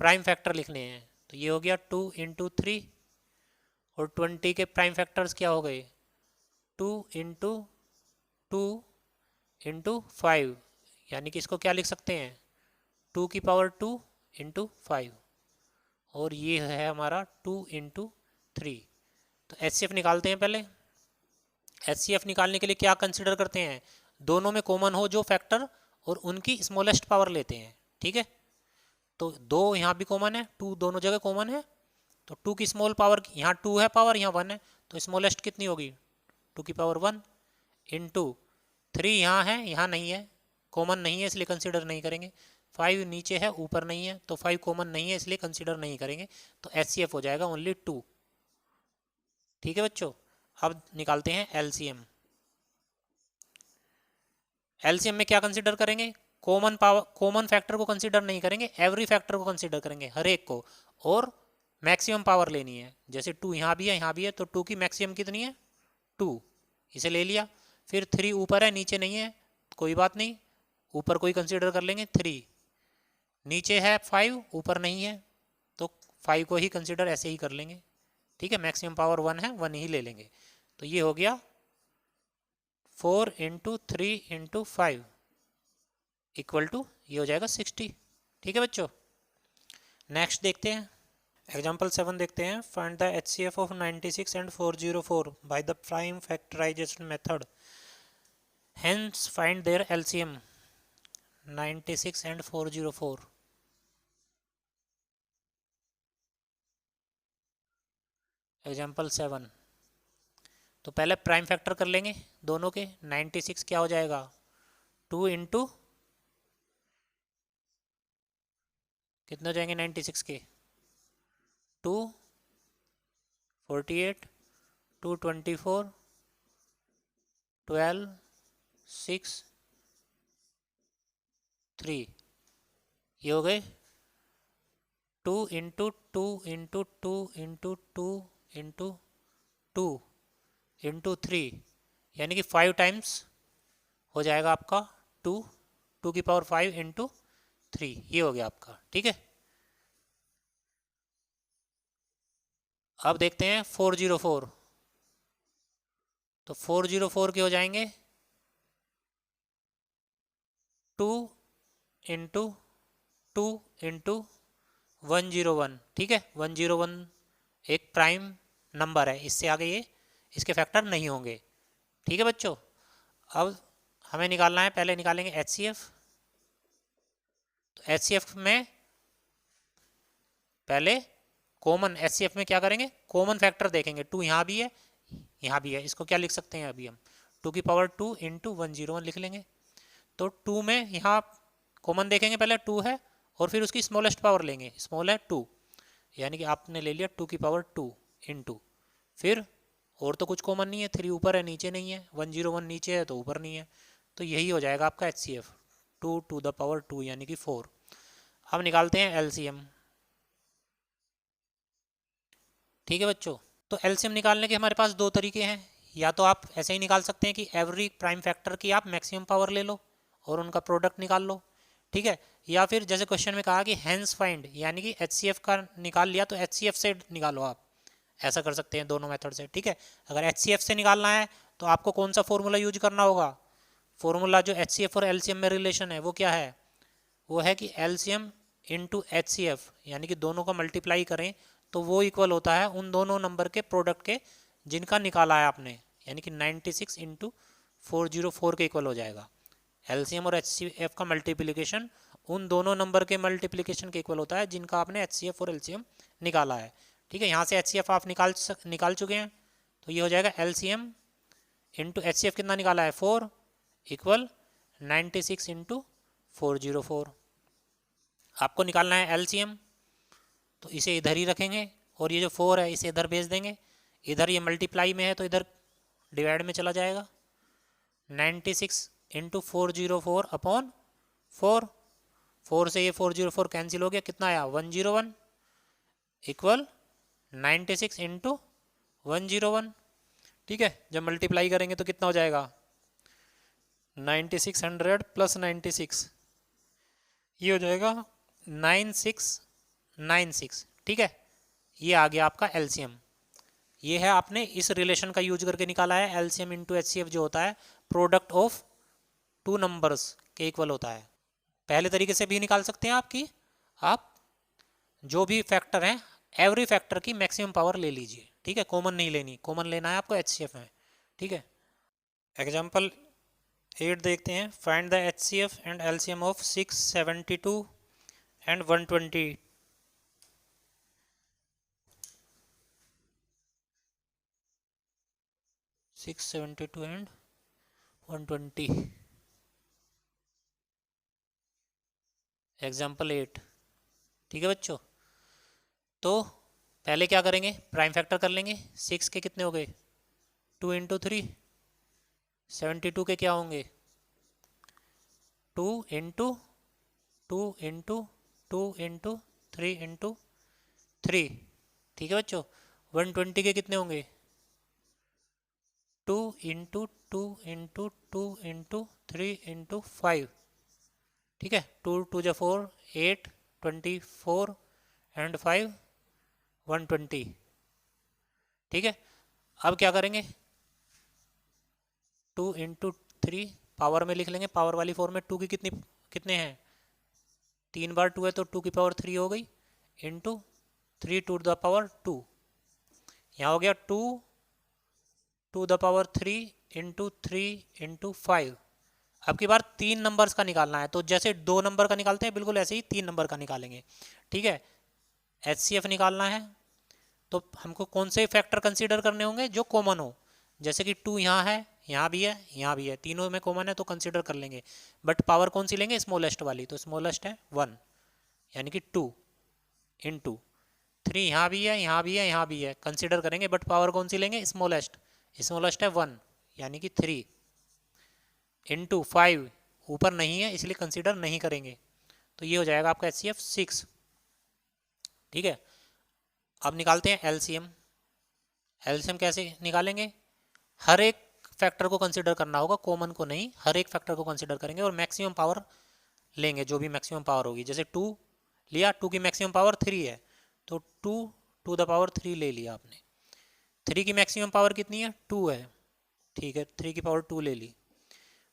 प्राइम फैक्टर लिखने हैं। तो ये हो गया 2 इंटू 3 और 20 के प्राइम फैक्टर्स क्या हो गए 2 इंटू 2 इंटू 5, यानी कि इसको क्या लिख सकते हैं 2 की पावर 2 इंटू 5, और ये है हमारा 2 इंटू 3। तो एचसीएफ निकालते हैं पहले। एचसीएफ निकालने के लिए क्या कंसिडर करते हैं, दोनों में कॉमन हो जो फैक्टर और उनकी स्मॉलेस्ट पावर लेते हैं, ठीक है। तो 2 यहाँ भी कॉमन है, 2 दोनों जगह कॉमन है, तो 2 की स्मॉल पावर यहाँ 2 है पावर, यहाँ 1 है, तो स्मॉलेस्ट कितनी होगी 2 की पावर 1 इंटू 3 यहाँ है, यहाँ नहीं है, कॉमन नहीं है इसलिए कंसिडर नहीं करेंगे, 5 नीचे है ऊपर नहीं है, तो 5 कॉमन नहीं है इसलिए कंसिडर नहीं करेंगे, तो एचसीएफ हो जाएगा ओनली 2, ठीक है बच्चों। अब निकालते हैं एलसीएम। एलसीएम में क्या कंसिडर करेंगे, कॉमन पावर, कॉमन फैक्टर को कंसिडर नहीं करेंगे, एवरी फैक्टर को कंसिडर करेंगे, हर एक को, और मैक्सिमम पावर लेनी है। जैसे 2 यहाँ भी है यहाँ भी है, तो 2 की मैक्सिमम कितनी है 2, इसे ले लिया। फिर 3 ऊपर है नीचे नहीं है, कोई बात नहीं, ऊपर कोई कंसिडर कर लेंगे 3, नीचे है 5 ऊपर नहीं है, तो 5 को ही कंसिडर ऐसे ही कर लेंगे, ठीक है, मैक्सिमम पावर 1 है 1 ही ले लेंगे। तो ये हो गया 4 इंटू 3 इंटू 5 इक्वल टू, ये हो जाएगा 60, ठीक है बच्चों। नेक्स्ट देखते हैं, एग्जाम्पल 7 देखते हैं, find the HCF of 96 and 404 by the prime factorization method, hence find their LCM 96 and 404। Example 7, तो पहले प्राइम फैक्टर कर लेंगे दोनों के, 96 क्या हो जाएगा 2 इंटू कितने हो जाएंगे 96 के 2 48 2 24 12 6 3, ये हो गए 2 into 2 into 2 into 2 into 2 into 3, यानी कि 5 टाइम्स हो जाएगा आपका 2, 2 की पावर 5 इंटू 3, ये हो गया आपका, ठीक है। अब देखते हैं 404, तो 404 के हो जाएंगे 2 इंटू 2 इंटू 101, ठीक है, 101 एक प्राइम नंबर है, इससे आगे ये इसके फैक्टर नहीं होंगे, ठीक है बच्चों। अब हमें निकालना है, पहले निकालेंगे एचसीएफ। तो एचसीएफ में पहले कॉमन, एचसीएफ में क्या करेंगे कॉमन फैक्टर देखेंगे, 2 यहाँ भी है यहाँ भी है, इसको क्या लिख सकते हैं अभी हम 2 की पावर 2 इंटू 101 लिख लेंगे। तो 2 में यहाँ कॉमन देखेंगे, पहले 2 है और फिर उसकी स्मॉलेस्ट पावर लेंगे, स्मॉल है 2, यानी कि आपने ले लिया 2 की पावर 2 इंटू, फिर और तो कुछ कॉमन नहीं है, 3 ऊपर है नीचे नहीं है, 101 नीचे है तो ऊपर नहीं है, तो यही हो जाएगा आपका एचसीएफ 2 टू द पावर 2 यानी कि 4। अब निकालते हैं एलसीएम। ठीक है बच्चों। तो एलसीएम निकालने के हमारे पास दो तरीके हैं, या तो आप ऐसे ही निकाल सकते हैं कि एवरी प्राइम फैक्टर की आप मैक्सिमम पावर ले लो और उनका प्रोडक्ट निकाल लो, ठीक है। या फिर जैसे क्वेश्चन में कहा कि हैंस फाइंड, यानी कि एचसीएफ का निकाल लिया तो एचसीएफ से निकालो आप, ऐसा कर सकते हैं दोनों मेथड से, ठीक है। अगर एचसीएफ से निकालना है तो आपको कौन सा फॉर्मूला यूज करना होगा, फॉर्मूला जो एचसीएफ और एलसीएम में रिलेशन है वो क्या है, वो है कि एलसीएम इंटू एचसीएफ, यानी कि दोनों का मल्टीप्लाई करें तो वो इक्वल होता है उन दोनों नंबर के प्रोडक्ट के जिनका निकाला है आपने, यानी कि 96 इंटू 404 के इक्वल हो जाएगा। एलसीएम और एचसीएफ का मल्टीप्लिकेशन उन दोनों नंबर के मल्टीप्लिकेशन के इक्वल होता है जिनका आपने एचसीएफ और एलसीएम निकाला है, ठीक है। यहाँ से एचसीएफ आप निकाल चुके हैं, तो ये हो जाएगा एलसीएम इंटू एचसीएफ कितना निकाला है 4 इक्वल 96 इंटू 404। आपको निकालना है एलसीएम, तो इसे इधर ही रखेंगे और ये जो 4 है इसे इधर भेज देंगे, इधर ये मल्टीप्लाई में है तो इधर डिवाइड में चला जाएगा। 96 इंटू 404 अपॉन 4, 4 से ये 404 कैंसिल हो गया, कितना आया 101 इक्वल 96 इंटू 101, ठीक है। जब मल्टीप्लाई करेंगे तो कितना हो जाएगा 9600 प्लस 96, ये हो जाएगा 9696, ठीक है। ये आ गया आपका एलसीएम। ये है आपने इस रिलेशन का यूज करके निकाला है, एलसीएम इंटू एचसीएफ जो होता है प्रोडक्ट ऑफ टू नंबर्स के इक्वल होता है। पहले तरीके से भी निकाल सकते हैं आपकी, आप जो भी फैक्टर हैं एवरी फैक्टर की मैक्सिमम पावर ले लीजिए, ठीक है। कॉमन नहीं लेनी, कॉमन लेना है आपको एचसीएफ में, ठीक है। एग्जाम्पल 8 देखते हैं। Find the HCF and LCM of 672 and 120। And 120। Example 8, ठीक है बच्चों। तो पहले क्या करेंगे, प्राइम फैक्टर कर लेंगे। 6 के कितने हो गए 2 इंटू 3, 72 के क्या होंगे 2 इंटू 2 इंटू 2 इंटू 3 इंटू 3, ठीक है बच्चों। 120 के कितने होंगे 2 इंटू 2 इंटू 2 इंटू 3 इंटू 5, ठीक है। 2 2 जा 4, 8 24 एंड 5 120, ठीक है। अब क्या करेंगे 2 इंटू 3 पावर में लिख लेंगे, पावर वाली फॉर्म में 2 की कितने हैं 3 बार 2 है तो 2 की पावर 3 हो गई, इंटू 3 टू द पावर 2, यहाँ हो गया 2 to the power 3 into 3 into 5। अब की बार 3 नंबर्स का निकालना है, तो जैसे 2 नंबर का निकालते हैं बिल्कुल ऐसे ही 3 नंबर का निकालेंगे, ठीक है। एचसीएफ निकालना है तो हमको कौन से फैक्टर कंसीडर करने होंगे जो कॉमन हो, जैसे कि 2 यहाँ है, यहाँ भी है, यहाँ भी है, तीनों में कॉमन है तो कंसीडर कर लेंगे। बट पावर कौन सी लेंगे स्मॉलेस्ट वाली, तो स्मॉलेस्ट है 1, यानी कि 2 इंटू 3, यहाँ भी है, यहाँ भी है, यहाँ भी है, कंसीडर करेंगे। बट पावर कौन सी लेंगे स्मॉलेस्ट, स्मॉलेस्ट है 1, यानी कि 3 इंटू 5, ऊपर नहीं है इसलिए कंसीडर नहीं करेंगे, तो ये हो जाएगा आपका एचसीएफ 6, ठीक है। अब निकालते हैं एलसीएम। एलसीएम कैसे निकालेंगे, हर एक फैक्टर को कंसीडर करना होगा, कॉमन को नहीं, हर एक फैक्टर को कंसीडर करेंगे और मैक्सिमम पावर लेंगे, जो भी मैक्सिमम पावर होगी। जैसे 2 लिया, 2 की मैक्सिमम पावर 3 है तो 2 टू द पावर 3 ले लिया आपने। 3 की मैक्सिमम पावर कितनी है 2 है, ठीक है, 3 की पावर 2 ले ली।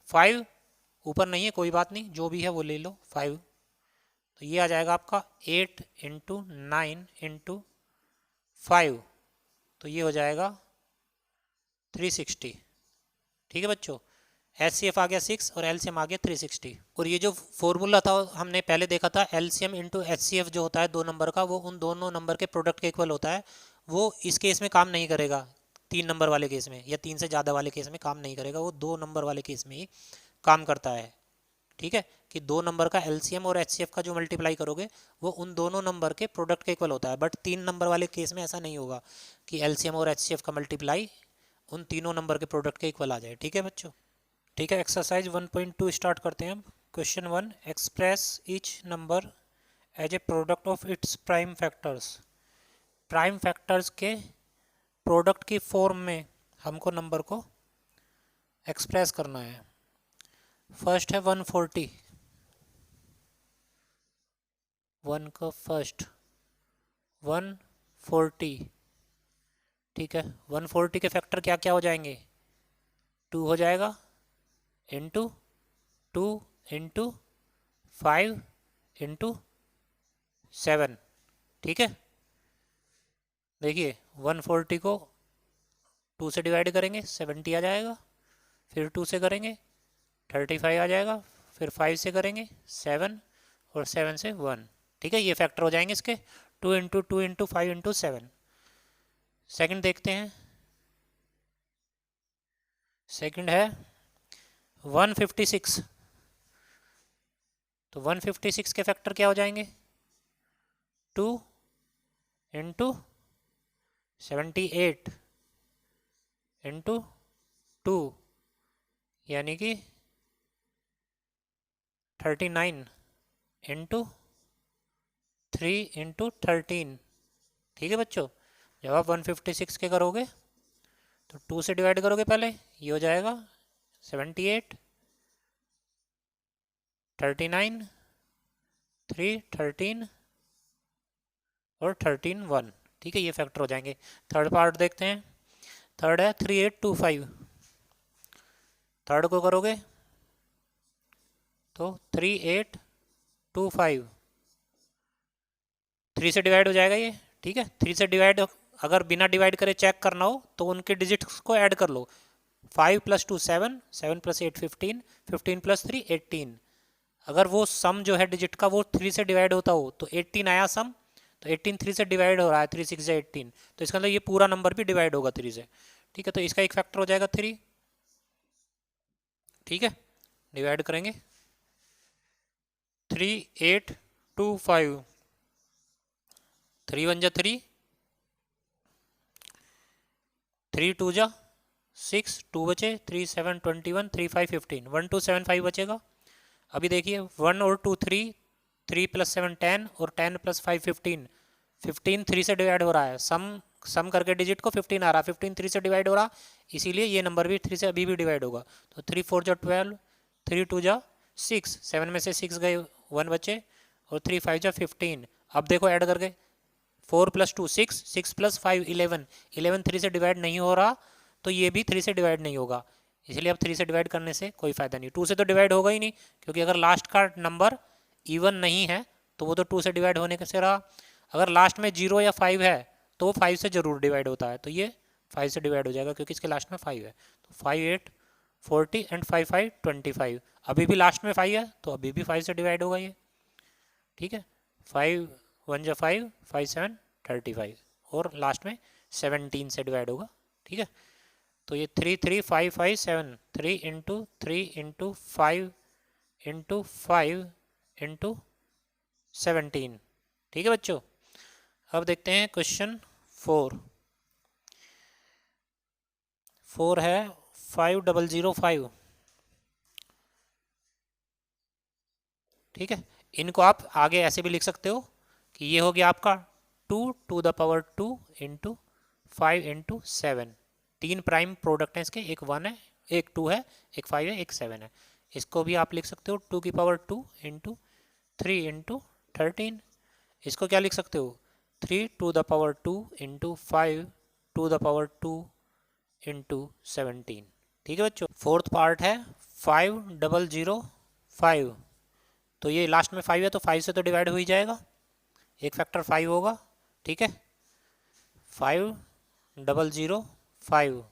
5 ऊपर नहीं है कोई बात नहीं, जो भी है वो ले लो 5, तो ये आ जाएगा आपका 8 इंटू 9 इंटू 5, तो ये हो जाएगा 360, ठीक है बच्चों। एचसीएफ आ गया 6 और एलसीएम आ गया 360। और ये जो फॉर्मूला था हमने पहले देखा था, एलसीएम इंटू एचसीएफ जो होता है 2 नंबर का, वो उन दोनों नंबर के प्रोडक्ट के इक्वल होता है। वो इस केस में काम नहीं करेगा, 3 नंबर वाले केस में या 3 से ज़्यादा वाले केस में काम नहीं करेगा, वो 2 नंबर वाले केस में ही काम करता है, ठीक है। कि 2 नंबर का एलसीएम और एचसीएफ का जो मल्टीप्लाई करोगे वो उन दोनों नंबर के प्रोडक्ट के इक्वल होता है। बट 3 नंबर वाले केस में ऐसा नहीं होगा कि एलसीएम और एचसीएफ का मल्टीप्लाई उन तीनों नंबर के प्रोडक्ट के इक्वल आ जाए, ठीक है बच्चों। ठीक है, एक्सरसाइज 1.2 स्टार्ट करते हैं हम। Question 1, express each number as a product of its prime factors. Prime factors के प्रोडक्ट की फॉर्म में हमको नंबर को एक्सप्रेस करना है। फर्स्ट है 140, 1 का फर्स्ट 140, ठीक है। 140 के फैक्टर क्या क्या हो जाएंगे, 2 हो जाएगा, इंटू 2 इंटू 5 इंटू 7, ठीक है। देखिए 140 को 2 से डिवाइड करेंगे 70 आ जाएगा, फिर 2 से करेंगे 35 आ जाएगा, फिर 5 से करेंगे 7 और 7 से 1, ठीक है। ये फैक्टर हो जाएंगे इसके 2 इंटू 2 इंटू 5 इंटू 7। सेकेंड देखते हैं, सेकेंड है 156, तो 156 के फैक्टर क्या हो जाएंगे, 2 इंटू 78 इंटू 2 यानी कि 39 इंटू 3 इंटू 13, ठीक है बच्चों। जब आप 156 के करोगे तो 2 से डिवाइड करोगे पहले, ये हो जाएगा 78, 39, 3, 13 और 13 1, ठीक है। ये फैक्टर हो जाएंगे। थर्ड पार्ट देखते हैं, थर्ड है 3825, थर्ड को करोगे तो 3825, 3 से डिवाइड हो जाएगा ये, ठीक है। 3 से डिवाइड अगर बिना डिवाइड करे चेक करना हो तो उनके डिजिट्स को ऐड कर लो। 5 + 2 7, 7 + 8 15, 15 + 3 18। अगर वो सम जो है डिजिट का वो 3 से डिवाइड होता हो तो 18 आया सम, तो 18 3 से डिवाइड हो रहा है, 3 6 18, तो इसका मतलब ये पूरा नंबर भी डिवाइड होगा 3 से, ठीक है। तो इसका एक फैक्टर हो जाएगा 3, ठीक है। डिवाइड करेंगे 3825, 3 1 जा 3, 3 2 जा 6, 2 बचे, 3 7 21, 3 5 15, 1 2 7 5 बचेगा। अभी देखिए 1 और 2 3, 3 + 7 10 और 10 + 5 15, 15 3 से डिवाइड हो रहा है, सम करके डिजिट को 15 आ रहा है, 15 3 से डिवाइड हो रहा, इसीलिए ये नंबर भी 3 से अभी भी डिवाइड होगा। तो 3 4 जा 12, 3 2 जा 6, 7 में से 6 गए, 1 बचे, और 3 5 जा 15। अब देखो ऐड करके 4 + 2 6, 6 + 5 11, 11 3 से डिवाइड नहीं हो रहा, तो ये भी 3 से डिवाइड नहीं होगा, इसलिए अब 3 से डिवाइड करने से कोई फ़ायदा नहीं। 2 से तो डिवाइड होगा ही नहीं, क्योंकि अगर लास्ट का नंबर इवन नहीं है तो वो तो 2 से डिवाइड होने से रहा। अगर लास्ट में 0 या 5 है तो 5 से ज़रूर डिवाइड होता है, तो ये 5 से डिवाइड हो जाएगा क्योंकि इसके लास्ट में 5 है। तो 5 8 40 एंड 5 5 25, अभी भी लास्ट में 5 है तो अभी भी 5 से डिवाइड होगा ये, ठीक है। 5 1 जा 5, 5 7 35, और लास्ट में 17 से डिवाइड होगा, ठीक है। तो ये 3 3 5 5 7, 3 इंटू 3 इंटू 5 इंटू 5 इंटू 17, ठीक है बच्चों। अब देखते हैं क्वेश्चन 4, 4 है 5005, ठीक है। इनको आप आगे ऐसे भी लिख सकते हो कि ये हो गया आपका 2 to the power 2 into 5 into 7, 3 prime product हैं इसके, एक 1 है, एक 2 है, एक 5 है, एक 7 है। इसको भी आप लिख सकते हो 2 की पावर 2 इंटू 3 इंटू 13। इसको क्या लिख सकते हो 3 to the power 2 into 5 to the power 2 into 17, ठीक है बच्चों। फोर्थ पार्ट है 5005, तो ये लास्ट में 5 है तो 5 से तो डिवाइड हो ही जाएगा, एक फैक्टर 5 होगा, ठीक है। 5005,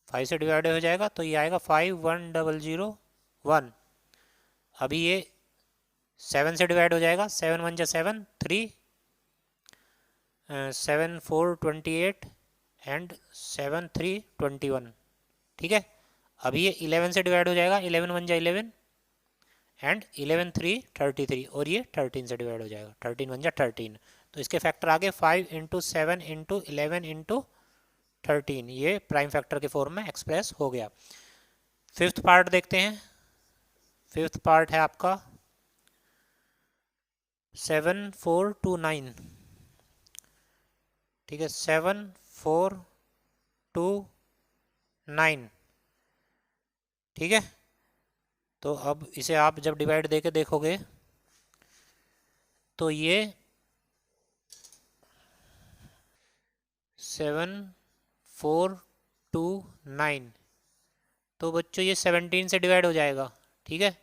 5 से डिवाइड हो जाएगा तो ये आएगा 51001। अभी ये 7 से डिवाइड हो जाएगा, 7 1 जा 7, 3 7 4 28 एंड 7 3 21, ठीक है। अभी ये 11 से डिवाइड हो जाएगा, 11 1 जा 11 एंड 11 3 33, और ये 13 से डिवाइड हो जाएगा, 13 1 जा 13। तो इसके फैक्टर आगे 5 इंटू 7 इंटू 11 इंटू 13, ये प्राइम फैक्टर के फॉर्म में एक्सप्रेस हो गया। फिफ्थ पार्ट देखते हैं, फिफ्थ पार्ट है आपका 7429, ठीक है, 7, 4, 2, 9। ठीक है, तो अब इसे आप जब डिवाइड देके देखोगे तो ये 7, 4, 2, 9, तो बच्चों ये 17 से डिवाइड हो जाएगा। ठीक है,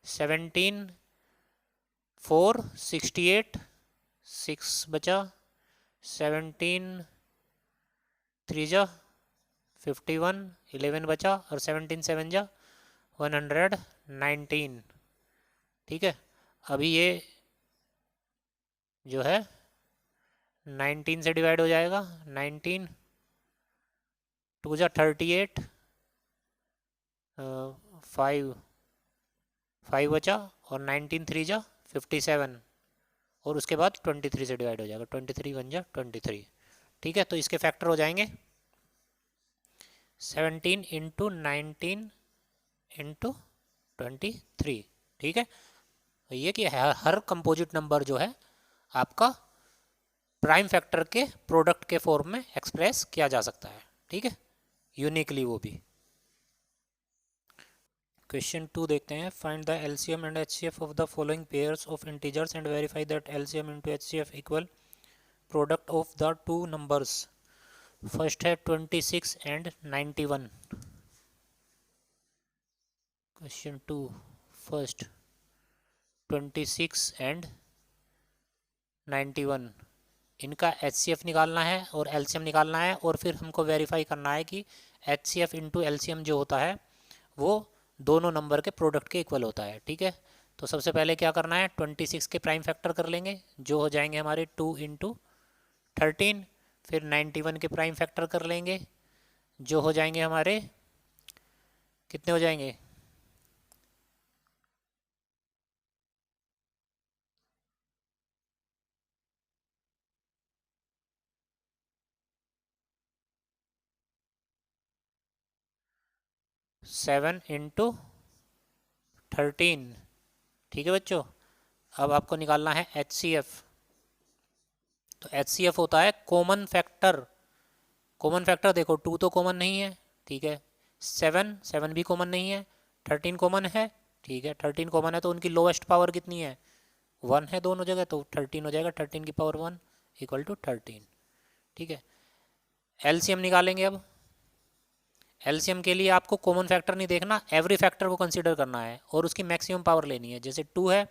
17, 4, 68, 6 बचा, 17 3 जा 51, 11 बचा, और 17 7 जा 119। ठीक है, अभी ये जो है 19 से डिवाइड हो जाएगा। 19 2 जा 38, 5 बचा, और 19 3 जा 57, और उसके बाद 23 से डिवाइड हो जाएगा। 23 1 जा 23। ठीक है, तो इसके फैक्टर हो जाएंगे 17 इंटू 19 इंटू 23। ठीक है, ये कि हर कंपोजिट नंबर जो है आपका प्राइम फैक्टर के प्रोडक्ट के फॉर्म में एक्सप्रेस किया जा सकता है। ठीक है, यूनिकली वो भी। क्वेश्चन 2 देखते हैं। Find the LCM and HCF of the following pairs of integers and verify that LCM into HCF equal product of the two numbers. First है 26 एंड 91। क्वेश्चन 2 फर्स्ट 26 एंड 91, इनका एचसीएफ निकालना है और LCM निकालना है, और फिर हमको वेरीफाई करना है कि एचसीएफ इंटू एलसीएम जो होता है वो दोनों नंबर के प्रोडक्ट के इक्वल होता है। ठीक है, तो सबसे पहले क्या करना है, 26 के प्राइम फैक्टर कर लेंगे जो हो जाएंगे हमारे 2 इंटू 13। फिर 91 के प्राइम फैक्टर कर लेंगे जो हो जाएंगे हमारे, कितने हो जाएंगे, 7 इंटू 13। ठीक है बच्चों, अब आपको निकालना है एचसीएफ। तो एचसीएफ होता है कॉमन फैक्टर। कॉमन फैक्टर देखो, 2 तो कॉमन नहीं है, ठीक है, 7 भी कॉमन नहीं है, 13 कॉमन है। ठीक है, 13 कॉमन है तो उनकी लोएस्ट पावर कितनी है, 1 है दोनों जगह, तो 13 हो जाएगा। 13 की पावर 1 इक्वल टू 13। ठीक है, एलसीएम निकालेंगे। अब एलसीएम के लिए आपको कॉमन फैक्टर नहीं देखना, एवरी फैक्टर को कंसीडर करना है और उसकी मैक्सिमम पावर लेनी है। जैसे 2 है,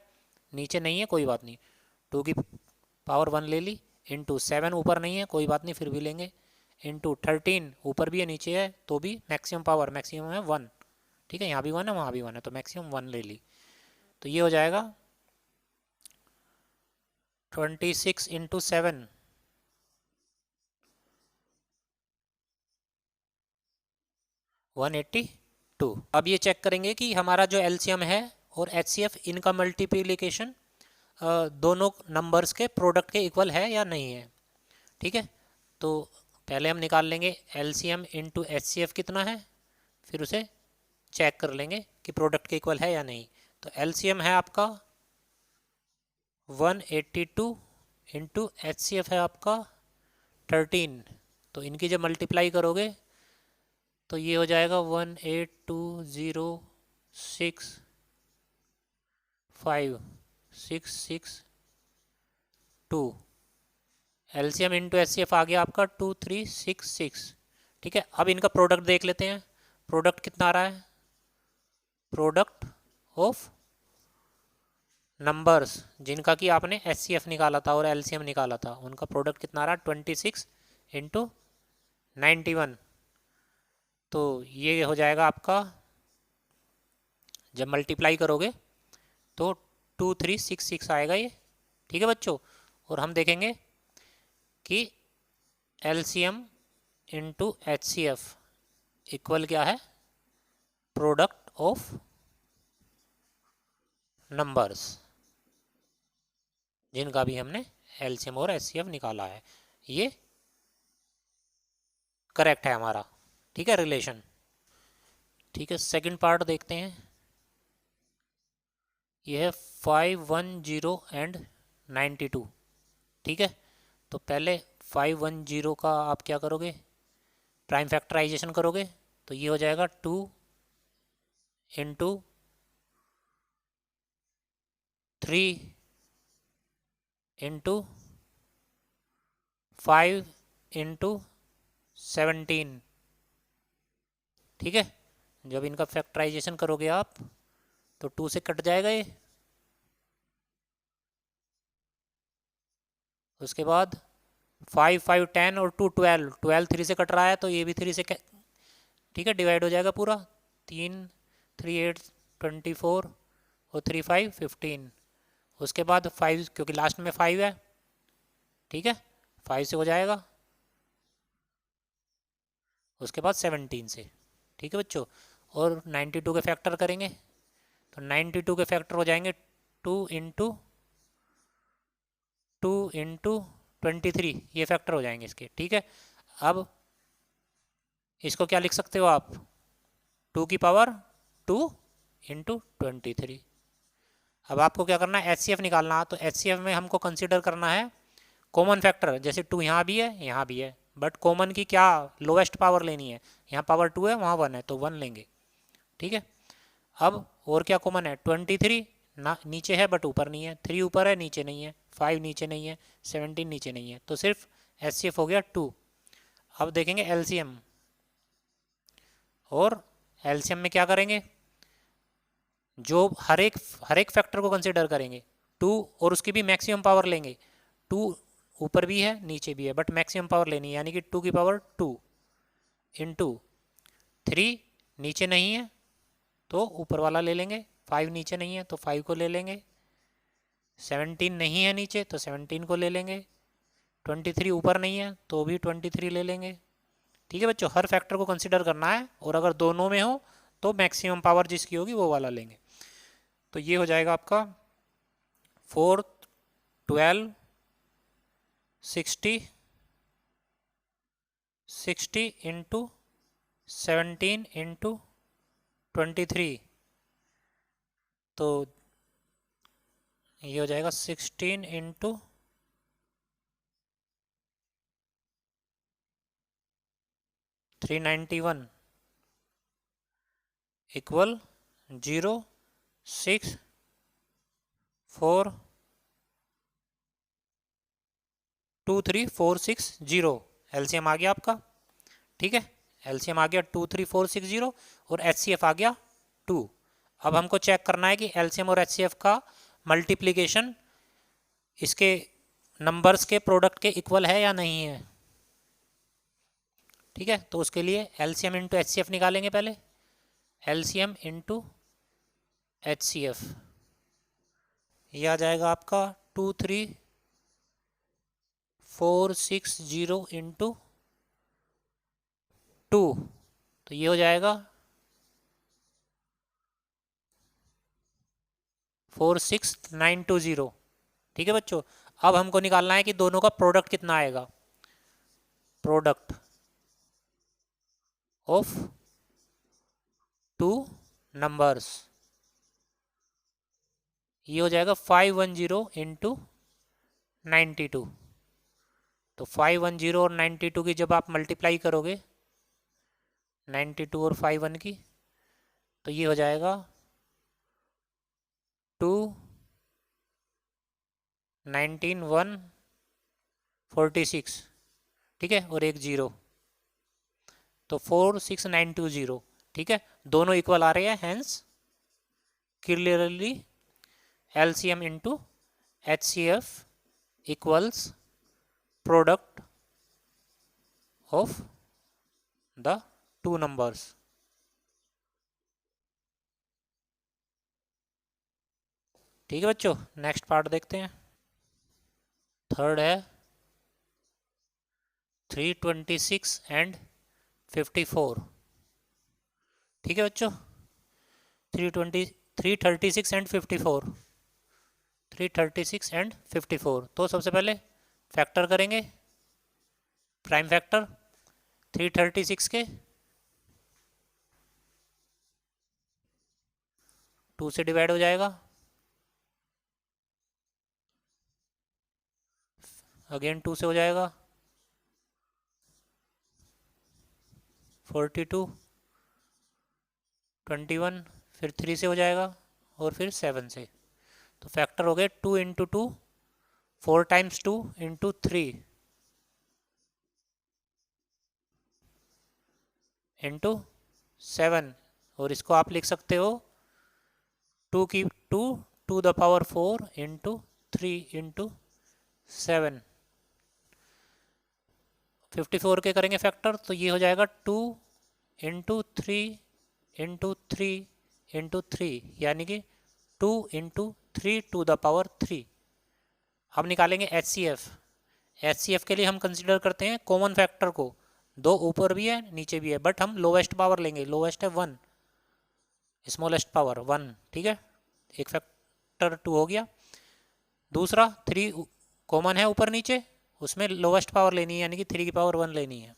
नीचे नहीं है, कोई बात नहीं, 2 की पावर 1 ले ली, इंटू 7 ऊपर नहीं है, कोई बात नहीं, फिर भी लेंगे, इंटू 13 ऊपर भी है नीचे है तो भी मैक्सिमम पावर, मैक्सिमम है 1। ठीक है, यहाँ भी 1 है वहाँ भी 1 है, तो मैक्सिमम 1 ले ली। तो ये हो जाएगा 26 इंटू 7, 182। अब ये चेक करेंगे कि हमारा जो एलसीएम है और एचसीएफ, इनका मल्टीप्लिकेशन दोनों नंबर्स के प्रोडक्ट के इक्वल है या नहीं है। ठीक है, तो पहले हम निकाल लेंगे एलसीएम इंटू एचसीएफ कितना है, फिर उसे चेक कर लेंगे कि प्रोडक्ट के इक्वल है या नहीं। तो एलसीएम है आपका 182 इंटू एचसीएफ है आपका 13। तो इनकी जब मल्टीप्लाई करोगे तो ये हो जाएगा 182065662। एलसीएम इंटू एचसीएफ आ गया आपका 2366। ठीक है, अब इनका प्रोडक्ट देख लेते हैं। प्रोडक्ट कितना आ रहा है, प्रोडक्ट ऑफ नंबर्स जिनका कि आपने एचसीएफ निकाला था और एलसीएम निकाला था, उनका प्रोडक्ट कितना आ रहा है, 26 इंटू 91। तो ये हो जाएगा आपका, जब मल्टीप्लाई करोगे तो 2366 आएगा ये। ठीक है बच्चों, और हम देखेंगे कि एलसीएम इंटू एचसीएफ इक्वल क्या है, प्रोडक्ट ऑफ नंबर्स जिनका भी हमने एलसीएम और एचसीएफ निकाला है, ये करेक्ट है हमारा। ठीक है, रिलेशन। ठीक है, सेकंड पार्ट देखते हैं। ये है 510 एंड 92। ठीक है, तो पहले 510 का आप क्या करोगे, प्राइम फैक्टराइजेशन करोगे तो ये हो जाएगा 2 × 3 × 5 × 17। ठीक है, जब इनका फैक्टराइजेशन करोगे आप तो 2 से कट जाएगा ये। उसके बाद 5 5 10 और 2 12, 12 3 से कट रहा है तो ये भी 3 से ठीक है, डिवाइड हो जाएगा पूरा। 3 3 8 24 और 3 5 15। उसके बाद 5, क्योंकि लास्ट में 5 है, ठीक है, 5 से हो जाएगा। उसके बाद 17 से, ठीक है बच्चों। और 92 के फैक्टर करेंगे तो 92 के फैक्टर हो जाएंगे 2 × 23, ये फैक्टर हो जाएंगे इसके। ठीक है, अब इसको क्या लिख सकते हो आप, 2 की पावर 2 × 23। अब आपको क्या करना है, HCF निकालना। तो HCF में हमको कंसिडर करना है कॉमन फैक्टर, जैसे 2 यहाँ भी है यहाँ भी है, बट कॉमन की क्या लोवेस्ट पावर लेनी है। यहाँ पावर 2 है, वहाँ 1 है, तो 1 लेंगे। ठीक है, अब और क्या कॉमन है, 23 ना नीचे है बट ऊपर नहीं है, 3 ऊपर है नीचे नहीं है, 5 नीचे नहीं है, 17 नीचे नहीं है, तो सिर्फ HCF हो गया 2। अब देखेंगे LCM, और LCM में क्या करेंगे, जो हर एक फैक्टर को कंसिडर करेंगे 2, और उसकी भी मैक्सिमम पावर लेंगे। 2 ऊपर भी है नीचे भी है, बट मैक्सिमम पावर लेनी है, यानी कि 2 की पावर 2 इंटू 3 नीचे नहीं है तो ऊपर वाला ले लेंगे, 5 नीचे नहीं है तो 5 को ले लेंगे, 17 नहीं है नीचे तो 17 को ले लेंगे, 23 ऊपर नहीं है तो भी 23 ले लेंगे। ठीक है बच्चों, हर फैक्टर को कंसिडर करना है, और अगर दोनों में हो तो मैक्सिमम पावर जिसकी होगी वो वाला लेंगे। तो ये हो जाएगा आपका 4 12 60 60 इंटू 17 इंटू 23, तो ये हो जाएगा 16 इंटू 391 इक्वल 0 6 4 2 3 4 6 0। LCM आ गया आपका। ठीक है, LCM आ गया 2 3 4 6 0, और HCF आ गया 2। अब हमको चेक करना है कि LCM और HCF का मल्टीप्लिकेशन इसके नंबर्स के प्रोडक्ट के इक्वल है या नहीं है। ठीक है, तो उसके लिए LCM इंटू HCF निकालेंगे पहले। LCM इंटू HCF, ये आ जाएगा आपका 2 3 4 6 0 इंटू 2, तो ये हो जाएगा 46920। ठीक है बच्चों, अब हमको निकालना है कि दोनों का प्रोडक्ट कितना आएगा। प्रोडक्ट ऑफ 2 नंबर्स, ये हो जाएगा 510 इंटू 92। तो 510 और 92 की जब आप मल्टीप्लाई करोगे, 92 और 51 की, तो ये हो जाएगा 2 19 1 46। ठीक है, और एक 0, तो 46920। ठीक है, दोनों इक्वल आ रहे हैं, hence clearly LCM into HCF equals product of the 2 numbers. ठीक है बच्चों, नेक्स्ट पार्ट देखते हैं। थर्ड है 326 एंड 54। ठीक है बच्चों, 336 एंड 54, 336 एंड 54। तो सबसे पहले फैक्टर करेंगे, प्राइम फैक्टर 336 के 2 से डिवाइड हो जाएगा, अगेन 2 से हो जाएगा, 42, 21, फिर 3 से हो जाएगा और फिर 7 से। तो फैक्टर हो गए 2 इंटू 2, 4 टाइम्स 2 इंटू 3 इंटू 7, और इसको आप लिख सकते हो 2 to the power 4 into 3 into 7। 54 के करेंगे फैक्टर तो ये हो जाएगा 2 इंटू 3 इंटू 3 इंटू 3, यानी कि 2 इंटू 3 टू द पावर 3। अब निकालेंगे H C F. H C F के लिए हम कंसिडर करते हैं कॉमन फैक्टर को, दो ऊपर भी है नीचे भी है, बट हम लोवेस्ट पावर लेंगे। लोवेस्ट है 1, स्मॉलेस्ट पावर 1, ठीक है। एक फैक्टर 2 हो गया। दूसरा 3 कॉमन है ऊपर नीचे, उसमें लोवेस्ट पावर लेनी है, यानी कि 3 की पावर 1 लेनी है।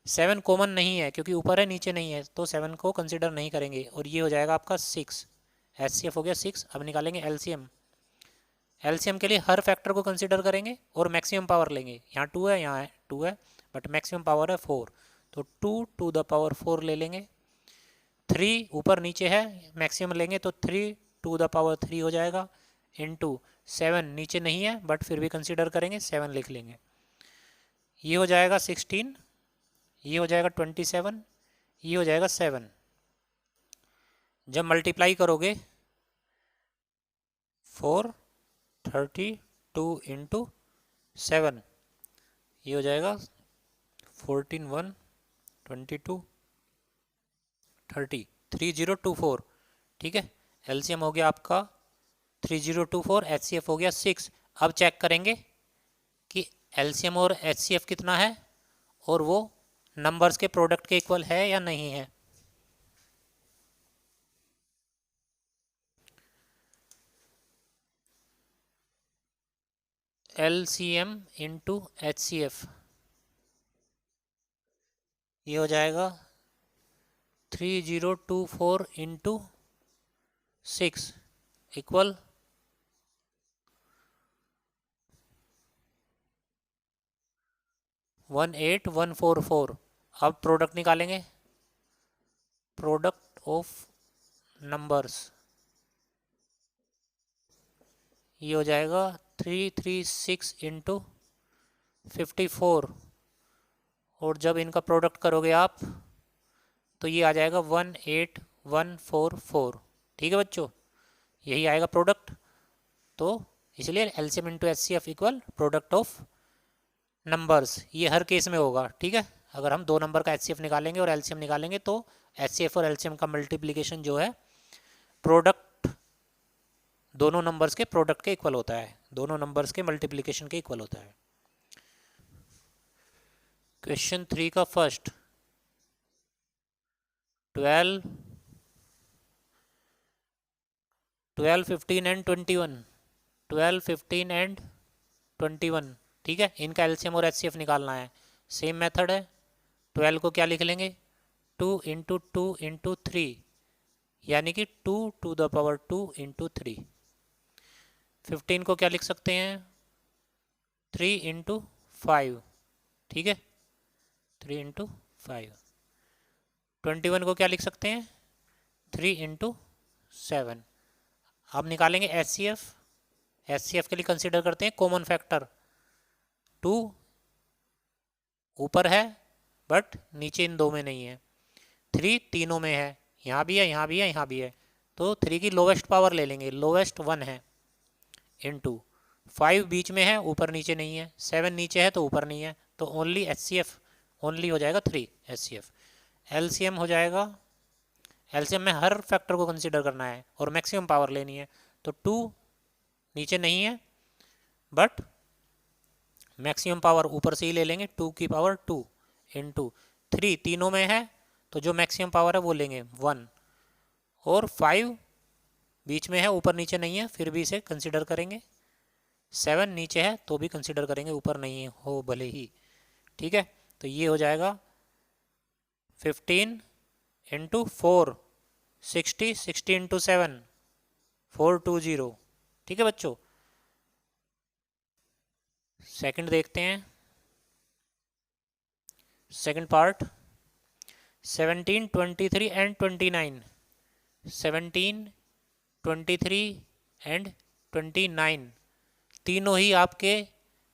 7 कॉमन नहीं है क्योंकि ऊपर है नीचे नहीं है, तो 7 को कंसिडर नहीं करेंगे, और ये हो जाएगा आपका 6। एच सी एफ हो गया 6। अब निकालेंगे एलसीएम। एलसीएम के लिए हर फैक्टर को कंसिडर करेंगे और मैक्सिमम पावर लेंगे। यहाँ 2 है, यहाँ 2 है, बट मैक्सिमम पावर है 4, तो 2 टू द पावर 4 ले लेंगे। 3 ऊपर नीचे है, मैक्सिमम लेंगे तो 3 टू द पावर 3 हो जाएगा, इंटू 7 नीचे नहीं है बट फिर भी कंसिडर करेंगे, 7 लिख लेंगे। ये हो जाएगा 16, ये हो जाएगा 27, ये हो जाएगा 7। जब मल्टीप्लाई करोगे 432 इंटू 7, ये हो जाएगा 14, 1, 22, 30, 3024, ठीक है। एलसीएम हो गया आपका 3024, एचसीएफ हो गया 6। अब चेक करेंगे कि एलसीएम और एचसीएफ कितना है और वो नंबर्स के प्रोडक्ट के इक्वल है या नहीं है। एलसीएम इंटू एचसीएफ, ये हो जाएगा 3024 इंटू 6 इक्वल 18144। अब प्रोडक्ट निकालेंगे, प्रोडक्ट ऑफ नंबर्स, ये हो जाएगा 336 इंटू 54, और जब इनका प्रोडक्ट करोगे आप तो ये आ जाएगा 18144, ठीक है बच्चों, यही आएगा प्रोडक्ट। तो इसलिए LCM into HCF equal product of numbers, ये हर केस में होगा, ठीक है। अगर हम दो नंबर का एचसीएफ निकालेंगे और एलसीएम निकालेंगे तो एचसीएफ और एलसीएम का मल्टीप्लिकेशन जो है प्रोडक्ट दोनों नंबर्स के प्रोडक्ट के इक्वल होता है, दोनों नंबर्स के मल्टीप्लिकेशन के इक्वल होता है। क्वेश्चन 3 का फर्स्ट, 12, 15 एंड 21, 12, 15 एंड 21, ठीक है। इनका एलसीएम और एचसीएफ निकालना है। सेम मेथड है। 12 को क्या लिख लेंगे, 2 इंटू 2 इंटू 3, यानी कि 2 टू द पावर 2 इंटू 3। 15 को क्या लिख सकते हैं, 3 इंटू 5, ठीक है, 3 इंटू 5। 21 को क्या लिख सकते हैं, 3 इंटू 7। अब निकालेंगे H C F. H C F के लिए कंसिडर करते हैं कॉमन फैक्टर, 2 ऊपर है बट नीचे इन दो में नहीं है, 3 तीनों में है, यहाँ भी है, यहाँ भी है, यहाँ भी है, तो 3 की लोवेस्ट पावर ले लेंगे, लोवेस्ट 1 है, इंटू 5 बीच में है, ऊपर नीचे नहीं है, 7 नीचे है तो ऊपर नहीं है, तो only H C F, only हो जाएगा 3 एच सी एफ। एलसीएम हो जाएगा, एलसीएम में हर फैक्टर को कंसिडर करना है और मैक्सिमम पावर लेनी है, तो 2 नीचे नहीं है बट मैक्सिमम पावर ऊपर से ही ले लेंगे, 2 की पावर 2 इंटू 3 तीनों में है, तो जो मैक्सिमम पावर है वो लेंगे 1, और 5 बीच में है, ऊपर नीचे नहीं है, फिर भी इसे कंसिडर करेंगे। 7 नीचे है तो भी कंसिडर करेंगे, ऊपर नहीं हो भले ही, ठीक है। तो ये हो जाएगा 15 इंटू 4, 60, 60 इंटू 7, 420, ठीक है बच्चों। सेकंड देखते हैं, सेकंड पार्ट, 17, 23 एंड 29, 17, 23 एंड 29 तीनों ही आपके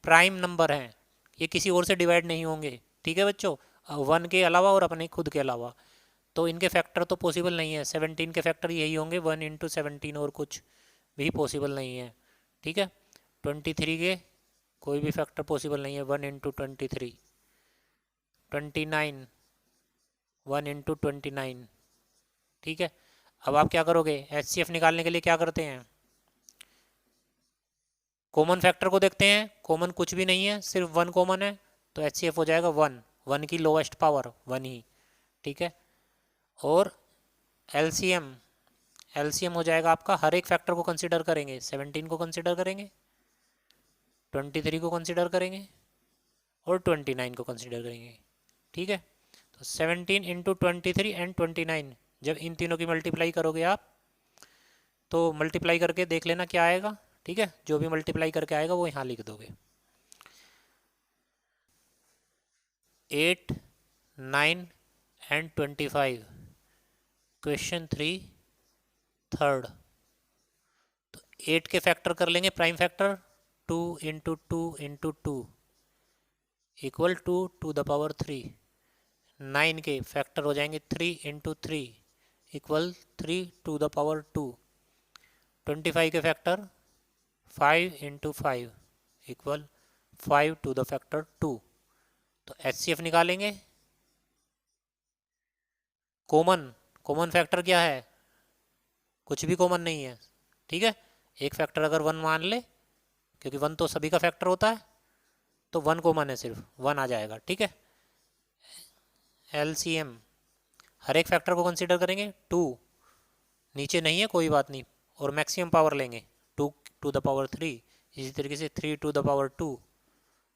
प्राइम नंबर हैं, ये किसी और से डिवाइड नहीं होंगे। ठीक है बच्चों, 1 के अलावा और अपने खुद के अलावा, तो इनके फैक्टर तो पॉसिबल नहीं है। 17 के फैक्टर यही होंगे 1 इंटू 17, और कुछ भी पॉसिबल नहीं है। ठीक है, 23 के कोई भी फैक्टर पॉसिबल नहीं है, 1 इंटू 23, 29, 1 इंटू 29। ठीक है, अब आप क्या करोगे, HCF निकालने के लिए क्या करते हैं, कॉमन फैक्टर को देखते हैं। कॉमन कुछ भी नहीं है, सिर्फ 1 कॉमन है, तो HCF हो जाएगा 1, 1 की लोएस्ट पावर 1 ही। ठीक है, और LCM, LCM हो जाएगा आपका, हर एक फैक्टर को कंसिडर करेंगे, 17 को कंसिडर करेंगे, 23 को कंसिडर करेंगे, और 29 को कंसिडर करेंगे। ठीक है, तो 17 इंटू 23 एंड 29, जब इन तीनों की मल्टीप्लाई करोगे आप, तो मल्टीप्लाई करके देख लेना क्या आएगा। ठीक है, जो भी मल्टीप्लाई करके आएगा वो यहाँ लिख दोगे। 8, 9 एंड 25, क्वेश्चन 3 थर्ड। तो 8 के फैक्टर कर लेंगे prime factor, 2 into 2 into 2 equal to 2 ^ 3। 9 के फैक्टर हो जाएंगे 3 इंटू 3 इक्वल 3 ^ 2। 25 के फैक्टर 5 इंटू 5 इक्वल 5 ^ 2। तो HCF निकालेंगे। कॉमन, कॉमन फैक्टर क्या है, कुछ भी कॉमन नहीं है। ठीक है, एक फैक्टर अगर 1 मान ले, क्योंकि 1 तो सभी का फैक्टर होता है, तो 1 कॉमन है, सिर्फ 1 आ जाएगा। ठीक है, LCM, हर एक फैक्टर को कंसीडर करेंगे, 2 नीचे नहीं है कोई बात नहीं, और मैक्सिमम पावर लेंगे 2 ^ 3, इसी तरीके से 3 ^ 2,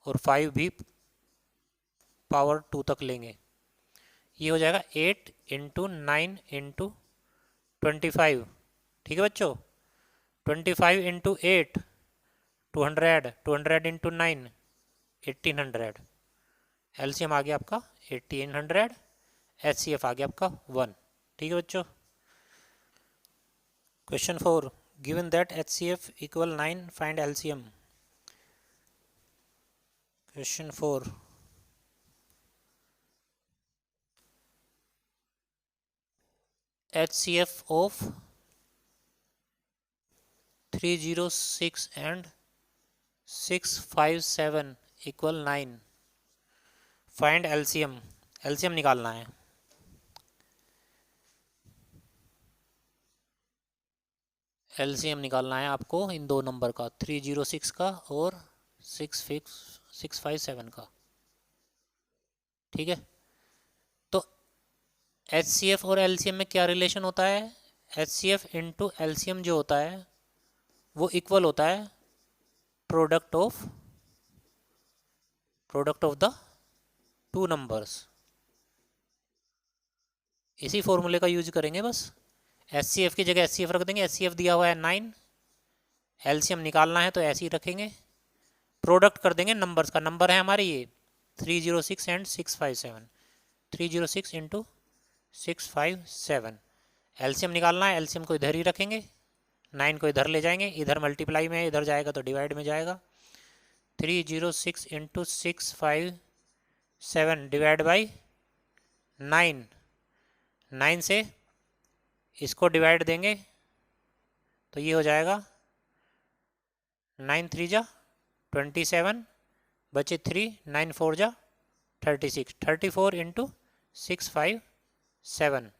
और 5 भी पावर 2 तक लेंगे। ये हो जाएगा 8 इंटू 9 इंटू 25। ठीक है बच्चों, 25 इंटू 8 200, 200 इंटू 9 1800। LCM आ गया आपका 1800, HCF आ गया आपका 1। ठीक है बच्चों, question 4, given that HCF equal 9, find LCM। Question 4, HCF of 306 and 657 equal 9, find LCM। LCM निकालना है। LCM निकालना है आपको इन दो नंबर का, 306 का और 657 का। ठीक है, तो HCF और LCM में क्या रिलेशन होता है, HCF इंटू LCM जो होता है वो इक्वल होता है product of the two numbers. इसी फॉर्मूले का यूज करेंगे बस। HCF की जगह HCF रख देंगे, HCF दिया हुआ है 9, LCM निकालना है तो ऐसे ही रखेंगे, प्रोडक्ट कर देंगे नंबर्स का। नंबर है हमारे ये 306 एंड 657, 306 इंटू 657। LCM निकालना है, LCM को इधर ही रखेंगे, 9 को इधर ले जाएंगे, इधर मल्टीप्लाई में इधर जाएगा तो डिवाइड में जाएगा। 306 इंटू 657 डिवाइड बाई 9, 9 से इसको डिवाइड देंगे तो ये हो जाएगा 9 3 × 27, बचे 3, 9 4 × 36, 34 इंटू 657।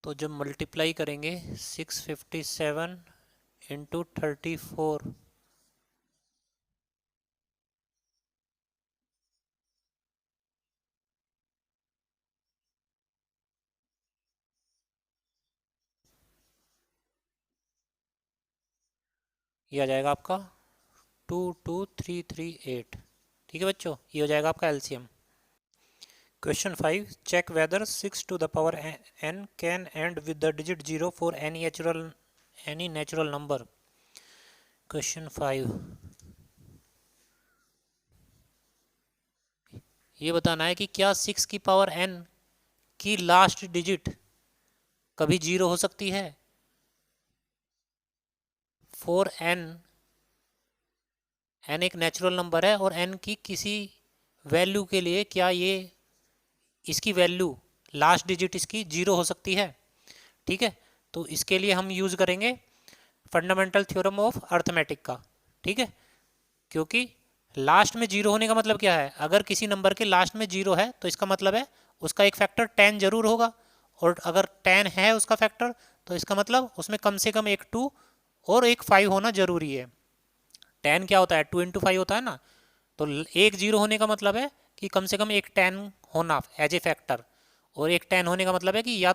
तो जब मल्टीप्लाई करेंगे 657 इंटू 34, ये आ जाएगा आपका 22338। ठीक है बच्चों, ये हो जाएगा आपका LCM। Question 5, check whether 6 to the power n can end with the digit 0 for any natural number. Question 5, ये बताना है कि क्या 6 की पावर n कि लास्ट डिजिट कभी 0 हो सकती है? फॉर n, n एक नेचुरल नंबर है और n की किसी वैल्यू के लिए क्या ये इसकी वैल्यू लास्ट डिजिट इसकी 0 हो सकती है? ठीक है, तो इसके लिए हम यूज करेंगे फंडामेंटल थ्योरम ऑफ अर्थमेटिक का। ठीक है, क्योंकि लास्ट में 0 होने का मतलब क्या है? अगर किसी नंबर के लास्ट में 0 है तो इसका मतलब है उसका एक फैक्टर 10 जरूर होगा, और अगर 10 है उसका फैक्टर तो इसका मतलब उसमें कम से कम एक 2 और एक 5 होना जरूरी है। 10 क्या होता है? 2 इंटू 5 होता है ना, तो एक 0 होने का मतलब है कि कम से कम एक 10 होना एज ए फैक्टर, और एक 10 होने का मतलब है कि या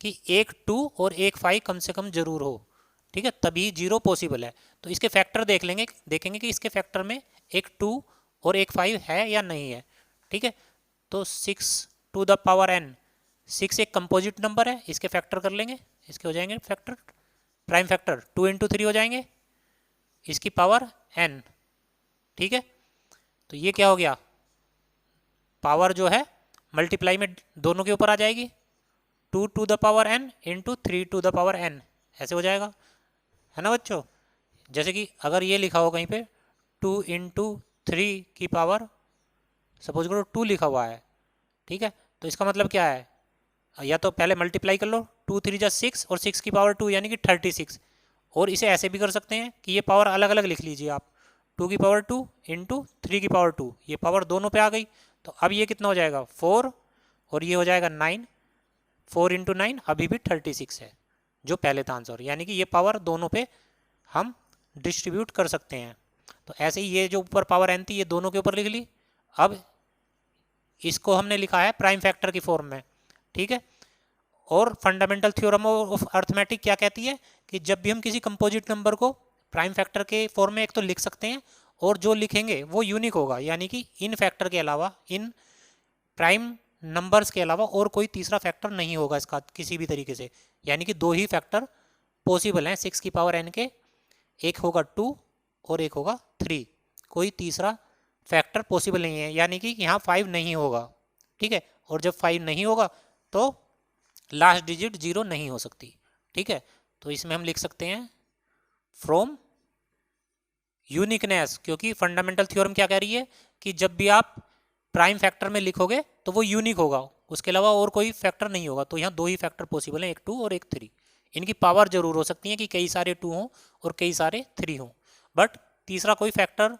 कि एक 2 और एक 5 कम से कम जरूर हो। ठीक है, तभी 0 पॉसिबल है। तो इसके फैक्टर देखेंगे कि इसके फैक्टर में एक 2 और एक 5 है या नहीं है। ठीक है, तो 6 टू द पावर n, 6 एक कंपोजिट नंबर है, इसके फैक्टर कर लेंगे, इसके हो जाएंगे फैक्टर, प्राइम फैक्टर 2 इंटू 3 हो जाएंगे, इसकी पावर n। ठीक है, तो ये क्या हो गया? पावर जो है मल्टीप्लाई में दोनों के ऊपर आ जाएगी, 2 to the power n into 3 to the power n, ऐसे हो जाएगा, है ना बच्चों? जैसे कि अगर ये लिखा हो कहीं पे 2 इंटू 3 की पावर, सपोज करो 2 लिखा हुआ है, ठीक है, तो इसका मतलब क्या है? या तो पहले मल्टीप्लाई कर लो, 2 3 जा 6 और 6 की पावर 2 यानी कि 36। और इसे ऐसे भी कर सकते हैं कि ये पावर अलग अलग लिख लीजिए आप, 2 की पावर 2 इंटू 3 की पावर 2, ये पावर दोनों पे आ गई। तो अब ये कितना हो जाएगा? 4, और ये हो जाएगा 9, 4 इंटू 9 अभी भी 36 है, जो पहले था आंसर। यानी कि ये पावर दोनों पे हम डिस्ट्रीब्यूट कर सकते हैं। तो ऐसे ही ये जो ऊपर पावर n थी ये दोनों के ऊपर लिख ली। अब इसको हमने लिखा है प्राइम फैक्टर की फॉर्म में। ठीक है, और फंडामेंटल थ्योरम ऑफ अर्थमेटिक क्या कहती है कि जब भी हम किसी कंपोजिट नंबर को प्राइम फैक्टर के फॉर्म में एक तो लिख सकते हैं, और जो लिखेंगे वो यूनिक होगा, यानी कि इन फैक्टर के अलावा, इन प्राइम नंबर्स के अलावा और कोई तीसरा फैक्टर नहीं होगा इसका किसी भी तरीके से। यानी कि दो ही फैक्टर पॉसिबल हैं 6 की पावर n के, एक होगा 2 और एक होगा 3, कोई तीसरा फैक्टर पॉसिबल नहीं है, यानी कि यहाँ 5 नहीं होगा। ठीक है, और जब 5 नहीं होगा तो लास्ट डिजिट 0 नहीं हो सकती। ठीक है, तो इसमें हम लिख सकते हैं फ्रॉम यूनिकनेस, क्योंकि फंडामेंटल थ्योरम क्या कह रही है कि जब भी आप प्राइम फैक्टर में लिखोगे तो वो यूनिक होगा, उसके अलावा और कोई फैक्टर नहीं होगा। तो यहाँ दो ही फैक्टर पॉसिबल हैं, एक 2 और एक 3। इनकी पावर जरूर हो सकती है कि कई सारे 2 हों और कई सारे 3 हों, बट तीसरा कोई फैक्टर,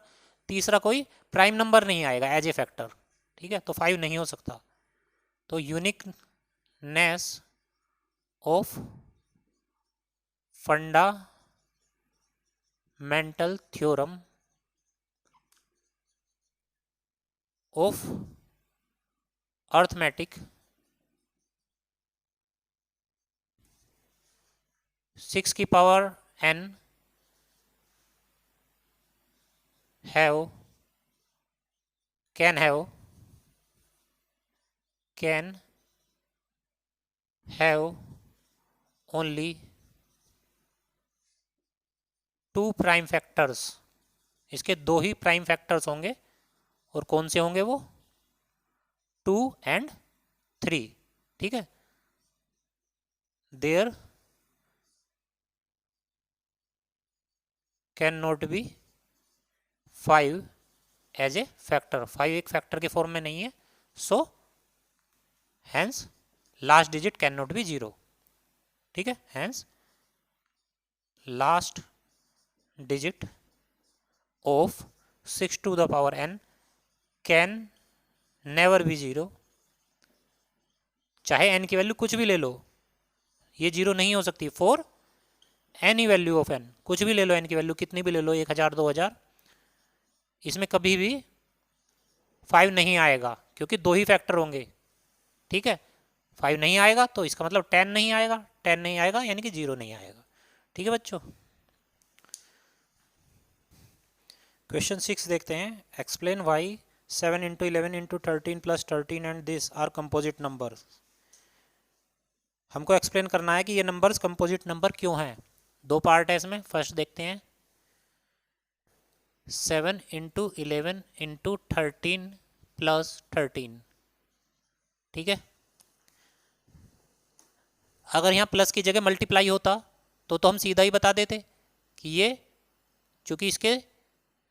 तीसरा कोई प्राइम नंबर नहीं आएगा एज ए फैक्टर। ठीक है, तो 5 नहीं हो सकता। तो uniqueness of fundamental theorem of arithmetic 6 की power n can have only 2 prime factors. इसके दो ही प्राइम फैक्टर्स होंगे, और कौन से होंगे वो? 2 एंड 3। ठीक है, there can not be 5 as a factor, 5 एक फैक्टर के फॉर्म में नहीं है, so hence last digit can not be 0। ठीक है, hence last digit of 6 to the power n can never be 0। चाहे n की वैल्यू कुछ भी ले लो, ये 0 नहीं हो सकती for any value of n। कुछ भी ले लो, n की वैल्यू कितनी भी ले लो, 1000 2000, इसमें कभी भी 5 नहीं आएगा, क्योंकि दो ही फैक्टर होंगे। ठीक है, 5 नहीं आएगा तो इसका मतलब 10 नहीं आएगा, 10 नहीं आएगा यानी कि 0 नहीं आएगा। ठीक है बच्चों, क्वेश्चन 6 देखते हैं। Explain why 7 into 11 into 13 plus 13 and this are composite number. हमको एक्सप्लेन करना है कि ये नंबर्स कंपोजिट नंबर क्यों हैं। दो पार्ट है इसमें, फर्स्ट देखते हैं 7 इंटू 11 इंटू 13 प्लस 13। ठीक है, अगर यहाँ प्लस की जगह मल्टीप्लाई होता तो हम सीधा ही बता देते कि ये चूंकि इसके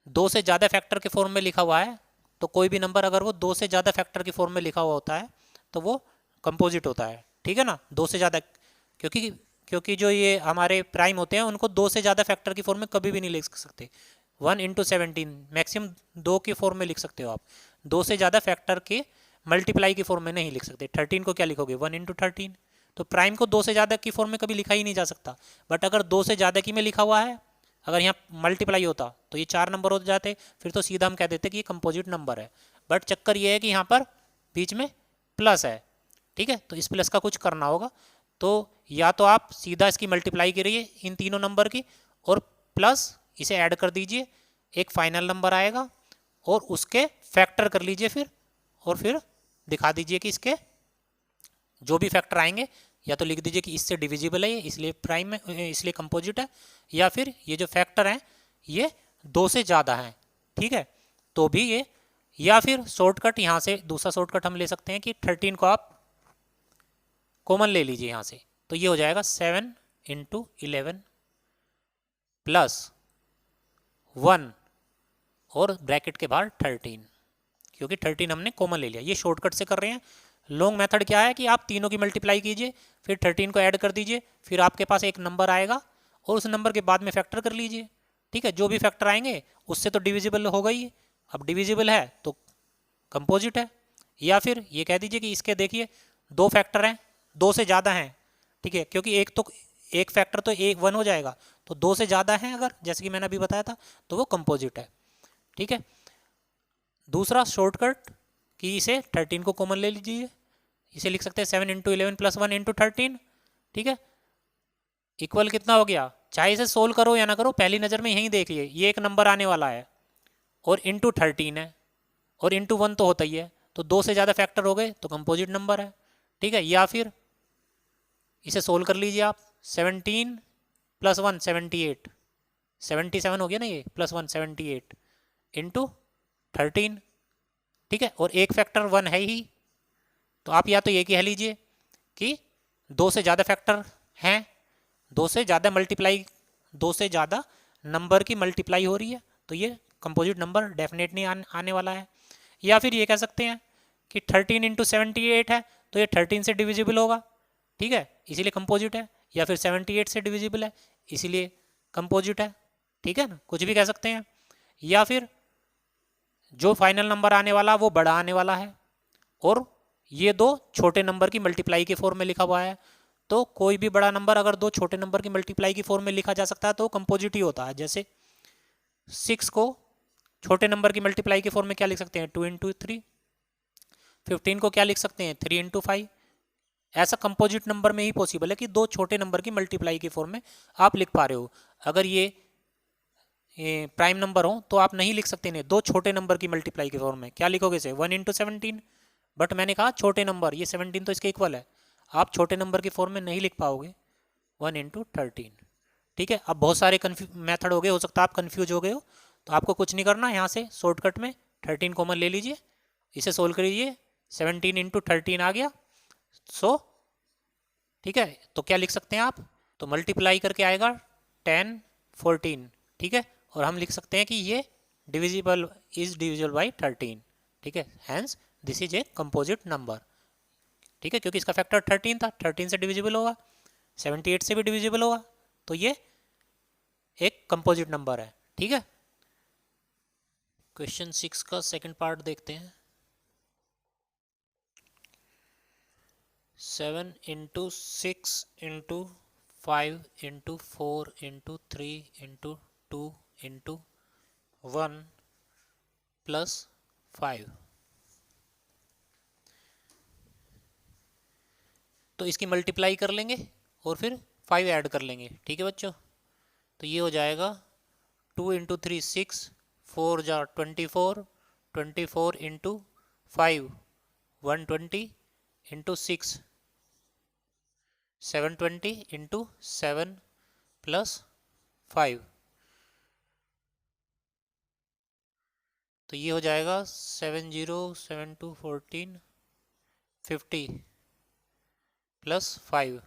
2 से ज़्यादा फैक्टर के फॉर्म में लिखा हुआ है, तो कोई भी नंबर अगर वो 2 से ज़्यादा फैक्टर की फॉर्म में लिखा हुआ होता है तो वो कंपोजिट होता है, ठीक है ना। 2 से ज़्यादा, क्योंकि क्योंकि जो ये हमारे प्राइम होते हैं उनको 2 से ज़्यादा फैक्टर की फॉर्म में कभी भी नहीं लिख सकते। 1 इंटू 17 मैक्सिमम 2 की फॉर्म में लिख सकते हो आप, 2 से ज़्यादा फैक्टर के मल्टीप्लाई की फॉर्म में नहीं लिख सकते। 13 को क्या लिखोगे, 1 इंटू 13। तो प्राइम को 2 से ज़्यादा की फॉर्म में कभी लिखा ही नहीं जा सकता। बट अगर 2 से ज़्यादा की में लिखा हुआ है, अगर यहाँ मल्टीप्लाई होता तो ये 4 नंबर हो जाते, फिर तो सीधा हम कह देते कि ये कंपोजिट नंबर है। बट चक्कर ये है कि यहाँ पर बीच में प्लस है, ठीक है, तो इस प्लस का कुछ करना होगा। तो या तो आप सीधा इसकी मल्टीप्लाई करिए इन तीनों नंबर की और प्लस इसे ऐड कर दीजिए, एक फाइनल नंबर आएगा और उसके फैक्टर कर लीजिए फिर, और फिर दिखा दीजिए कि इसके जो भी फैक्टर आएंगे या तो लिख दीजिए कि इससे डिविजिबल है ये, इसलिए प्राइम है, इसलिए कंपोजिट है, या फिर ये जो फैक्टर हैं ये 2 से ज़्यादा हैं, ठीक है, तो भी ये। या फिर शॉर्टकट यहाँ से दूसरा शॉर्टकट हम ले सकते हैं कि 13 को आप कॉमन ले लीजिए यहाँ से, तो ये हो जाएगा 7 इंटू 11 प्लस 1 और ब्रैकेट के बाहर 13, क्योंकि 13 हमने कॉमन ले लिया। ये शॉर्टकट से कर रहे हैं। लॉन्ग मेथड क्या है कि आप तीनों की मल्टीप्लाई कीजिए, फिर 13 को ऐड कर दीजिए, फिर आपके पास एक नंबर आएगा और उस नंबर के बाद में फैक्टर कर लीजिए, ठीक है। जो भी फैक्टर आएंगे उससे तो डिविजिबल होगा ही, अब डिविजिबल है तो कंपोजिट है। या फिर ये कह दीजिए कि इसके देखिए 2 फैक्टर हैं, 2 से ज़्यादा हैं, ठीक है, क्योंकि एक फैक्टर तो 1 हो जाएगा, तो 2 से ज़्यादा हैं अगर, जैसे कि मैंने अभी बताया था, तो वो कंपोजिट है, ठीक है। दूसरा शॉर्टकट कि इसे 13 को कॉमन ले लीजिए, इसे लिख सकते हैं 7 इंटू 11 प्लस 1 इंटू 13, ठीक है, इक्वल कितना हो गया। चाहे इसे सोल्व करो या ना करो, पहली नज़र में यहीं देख लिए, ये एक नंबर आने वाला है और इंटू 13 है और इंटू 1 तो होता ही है, तो 2 से ज़्यादा फैक्टर हो गए तो कंपोजिट नंबर है, ठीक है। या फिर इसे सोल्व कर लीजिए आप, 17 प्लस 1 78, 77 हो गया ना ये, प्लस 1 78 इंटू 13, ठीक है, और एक फैक्टर 1 है ही, तो आप या तो ये कह लीजिए कि 2 से ज़्यादा फैक्टर हैं, 2 से ज़्यादा मल्टीप्लाई, 2 से ज़्यादा नंबर की मल्टीप्लाई हो रही है, तो ये कंपोजिट नंबर डेफिनेटली आने वाला है। या फिर ये कह सकते हैं कि 13 इंटू 78 है, तो ये 13 से डिविजिबल होगा, ठीक है, इसीलिए कंपोजिट है। या फिर 78 से डिविजिबल है, इसीलिए कंपोजिट है, ठीक है ना, कुछ भी कह सकते हैं। या फिर जो फाइनल नंबर आने वाला वो बड़ा आने वाला है और ये 2 छोटे नंबर की मल्टीप्लाई के फॉर्म में लिखा हुआ है, तो कोई भी बड़ा नंबर अगर 2 छोटे नंबर की मल्टीप्लाई की फॉर्म में लिखा जा सकता है तो कंपोजिट ही होता है। जैसे 6 को छोटे नंबर की मल्टीप्लाई के फॉर्म में क्या लिख सकते हैं, 2 इंटू 3। 15 को क्या लिख सकते हैं, 3 इंटू 5। ऐसा कंपोजिट नंबर में ही पॉसिबल है कि 2 छोटे नंबर की मल्टीप्लाई की फॉर्म में आप लिख पा रहे हो। अगर ये प्राइम नंबर हो तो आप नहीं लिख सकते इन्हें 2 छोटे नंबर की मल्टीप्लाई के फॉर्म में, क्या लिखोगे इसे, 1 इंटू 17। बट मैंने कहा छोटे नंबर, ये 17 तो इसके इक्वल है, आप छोटे नंबर की फॉर्म में नहीं लिख पाओगे 1 इंटू 13, ठीक है। अब बहुत सारे मेथड हो गए, हो सकता है आप कन्फ्यूज हो गए हो, तो आपको कुछ नहीं करना, यहाँ से शॉर्टकट में 13 कॉमन ले लीजिए, इसे सोल्व करिए, 17 इंटू 13 आ गया, सो ठीक है। तो क्या लिख सकते हैं आप, तो मल्टीप्लाई करके आएगा 10 14, ठीक है, और हम लिख सकते हैं कि ये डिविजिबल इज डिविजिबल बाई 13, ठीक है, hence this is a composite number, ठीक है, क्योंकि इसका फैक्टर 13 था, 13 से डिविजिबल होगा, 78 से भी डिविजिबल होगा, तो ये एक कंपोजिट नंबर है, ठीक है। क्वेश्चन 6 का सेकंड पार्ट देखते हैं। 7 into 6 into 5 into 4 into 3 into 2 into 1 plus 5, तो इसकी मल्टीप्लाई कर लेंगे और फिर 5 ऐड कर लेंगे, ठीक है बच्चों। तो ये हो जाएगा 2 इंटू 3 6, 4 जा 24, 24 इंटू 5 120 इंटू 6 720 इंटू 7 प्लस 5, तो ये हो जाएगा 70 72 14 50 प्लस 5,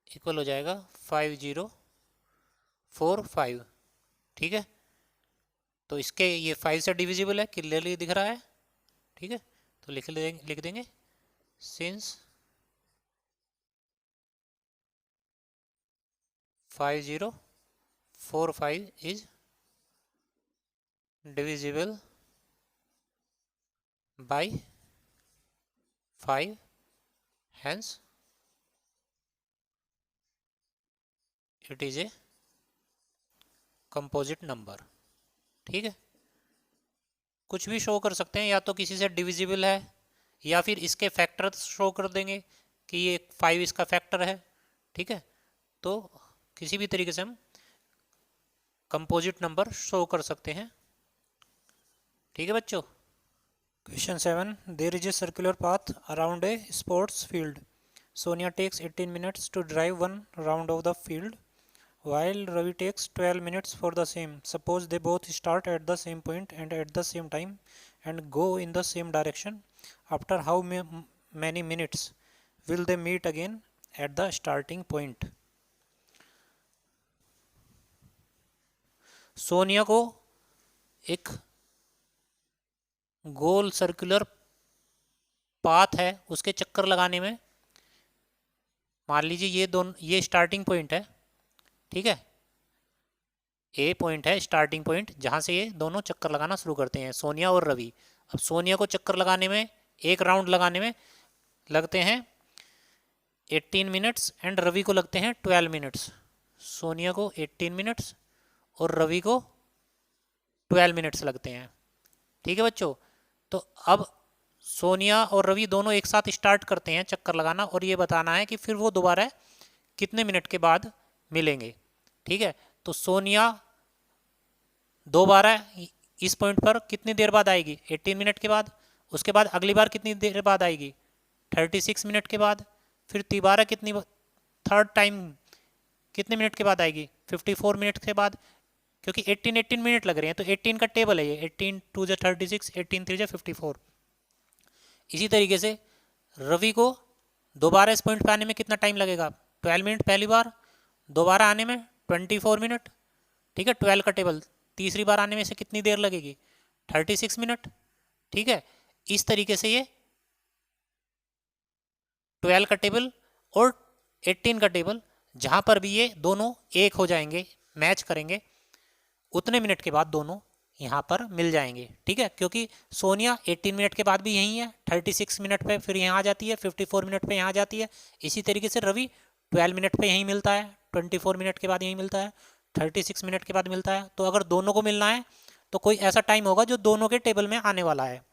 इक्वल हो जाएगा 5045। ठीक है, तो इसके ये 5 से डिविजिबल है, क्लियरली दिख रहा है। ठीक है, तो लिख देंगे since 5045 is divisible by 5, hence it is a composite number. ठीक है, कुछ भी शो कर सकते हैं, या तो किसी से डिविजिबल है या फिर इसके फैक्टर शो कर देंगे कि ये 5 इसका फैक्टर है। ठीक है, तो किसी भी तरीके से हम कंपोजिट नंबर शो कर सकते हैं। ठीक है बच्चों। Question 7, there is a circular path around a sports field. Sonia takes 18 minutes to drive one round of the field, while Ravi takes 12 minutes for the same. Suppose they both start at the same point and at the same time and go in the same direction. After how many minutes will they meet again at the starting point? Sonia को एक गोल circular path है, उसके चक्कर लगाने में, मान लीजिए ये स्टार्टिंग पॉइंट है। ठीक है, ए पॉइंट है स्टार्टिंग पॉइंट, जहां से ये दोनों चक्कर लगाना शुरू करते हैं, सोनिया और रवि। अब सोनिया को चक्कर लगाने में, एक राउंड लगाने में लगते हैं 18 मिनट्स एंड रवि को लगते हैं 12 मिनट्स। सोनिया को 18 मिनट्स और रवि को 12 मिनट्स लगते हैं। ठीक है बच्चों, तो अब सोनिया और रवि दोनों एक साथ स्टार्ट करते हैं चक्कर लगाना, और ये बताना है कि फिर वो दोबारा कितने मिनट के बाद मिलेंगे। ठीक है, तो सोनिया दोबारा इस पॉइंट पर कितनी देर बाद आएगी? 18 मिनट के बाद। उसके बाद अगली बार कितनी देर बाद आएगी? 36 मिनट के बाद। फिर तिबारा कितनी थर्ड टाइम कितने मिनट के बाद आएगी? 54 मिनट के बाद, क्योंकि 18 मिनट लग रहे हैं, तो 18 का टेबल है ये, 18 2 जा 36, 18 3 जा 54। इसी तरीके से रवि को दोबारा इस पॉइंट पे आने में कितना टाइम लगेगा? 12 मिनट पहली बार, दोबारा आने में 24 मिनट। ठीक है, 12 का टेबल, तीसरी बार आने में से कितनी देर लगेगी? 36 मिनट। ठीक है, इस तरीके से ये 12 का टेबल और 18 का टेबल, जहां पर भी ये दोनों एक हो जाएंगे, मैच करेंगे, उतने मिनट के बाद दोनों यहाँ पर मिल जाएंगे। ठीक है, क्योंकि सोनिया 18 मिनट के बाद भी यहीं है, 36 मिनट पे फिर यहाँ आ जाती है, 54 मिनट पे यहाँ आ जाती है। इसी तरीके से रवि 12 मिनट पे यहीं मिलता है, 24 मिनट के बाद यहीं मिलता है, 36 मिनट के बाद मिलता है। तो अगर दोनों को मिलना है तो कोई ऐसा टाइम होगा जो दोनों के टेबल में आने वाला है।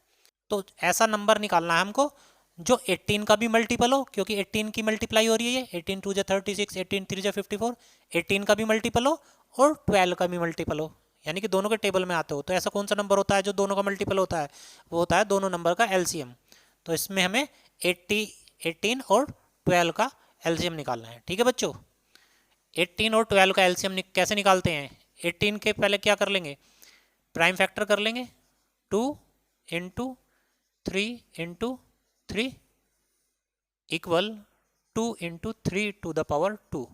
तो ऐसा नंबर निकालना है हमको जो 18 का भी मल्टीपल हो, क्योंकि 18 की मल्टीप्लाई हो रही है ये, 18 2 जा 36, 18 3 जा 54, 18 का भी मल्टीपल हो और 12 का भी मल्टीपल हो, यानी कि दोनों के टेबल में आते हो। तो ऐसा कौन सा नंबर होता है जो दोनों का मल्टीपल होता है? वो होता है दोनों नंबर का एलसीएम। तो इसमें हमें 18 और 12 का एलसीएम निकालना है। ठीक है बच्चों, 18 और 12 का एलसीएम कैसे निकालते हैं? 18 के पहले क्या कर लेंगे? प्राइम फैक्टर कर लेंगे, 2 into 3 into 3 equal 2 into 3 to the power 2।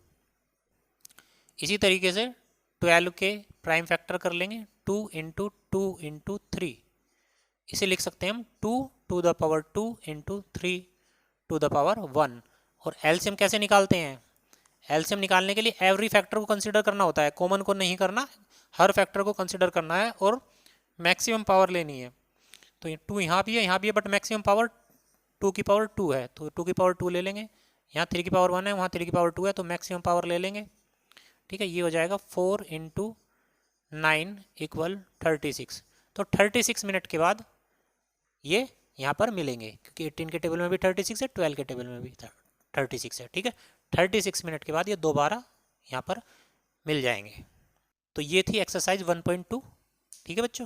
इसी तरीके से 12 के प्राइम फैक्टर कर लेंगे, 2 इंटू 2 इंटू 3, इसे लिख सकते हैं हम 2 to the power 2 into 3 to the power 1। और एलसीएम कैसे निकालते हैं? एलसीएम निकालने के लिए एवरी फैक्टर को कंसिडर करना होता है, कॉमन को नहीं करना, हर फैक्टर को कंसिडर करना है और मैक्सिमम पावर लेनी है। तो 2 यहाँ भी है, बट मैक्सिमम पावर 2 की पावर 2 है, तो 2 की पावर 2 ले लेंगे। यहाँ 3 की पावर 1 है, वहाँ 3 की पावर 2 है, तो मैक्सिमम पावर ले लेंगे। ठीक है, ये हो जाएगा 4 इंटू 9 इक्वल 36। तो 36 मिनट के बाद ये यहाँ पर मिलेंगे, क्योंकि 18 के टेबल में भी 36 है, 12 के टेबल में भी 36 है। ठीक है, 36 मिनट के बाद ये दोबारा यहाँ पर मिल जाएंगे। तो ये थी एक्सरसाइज 1.2। ठीक है बच्चों।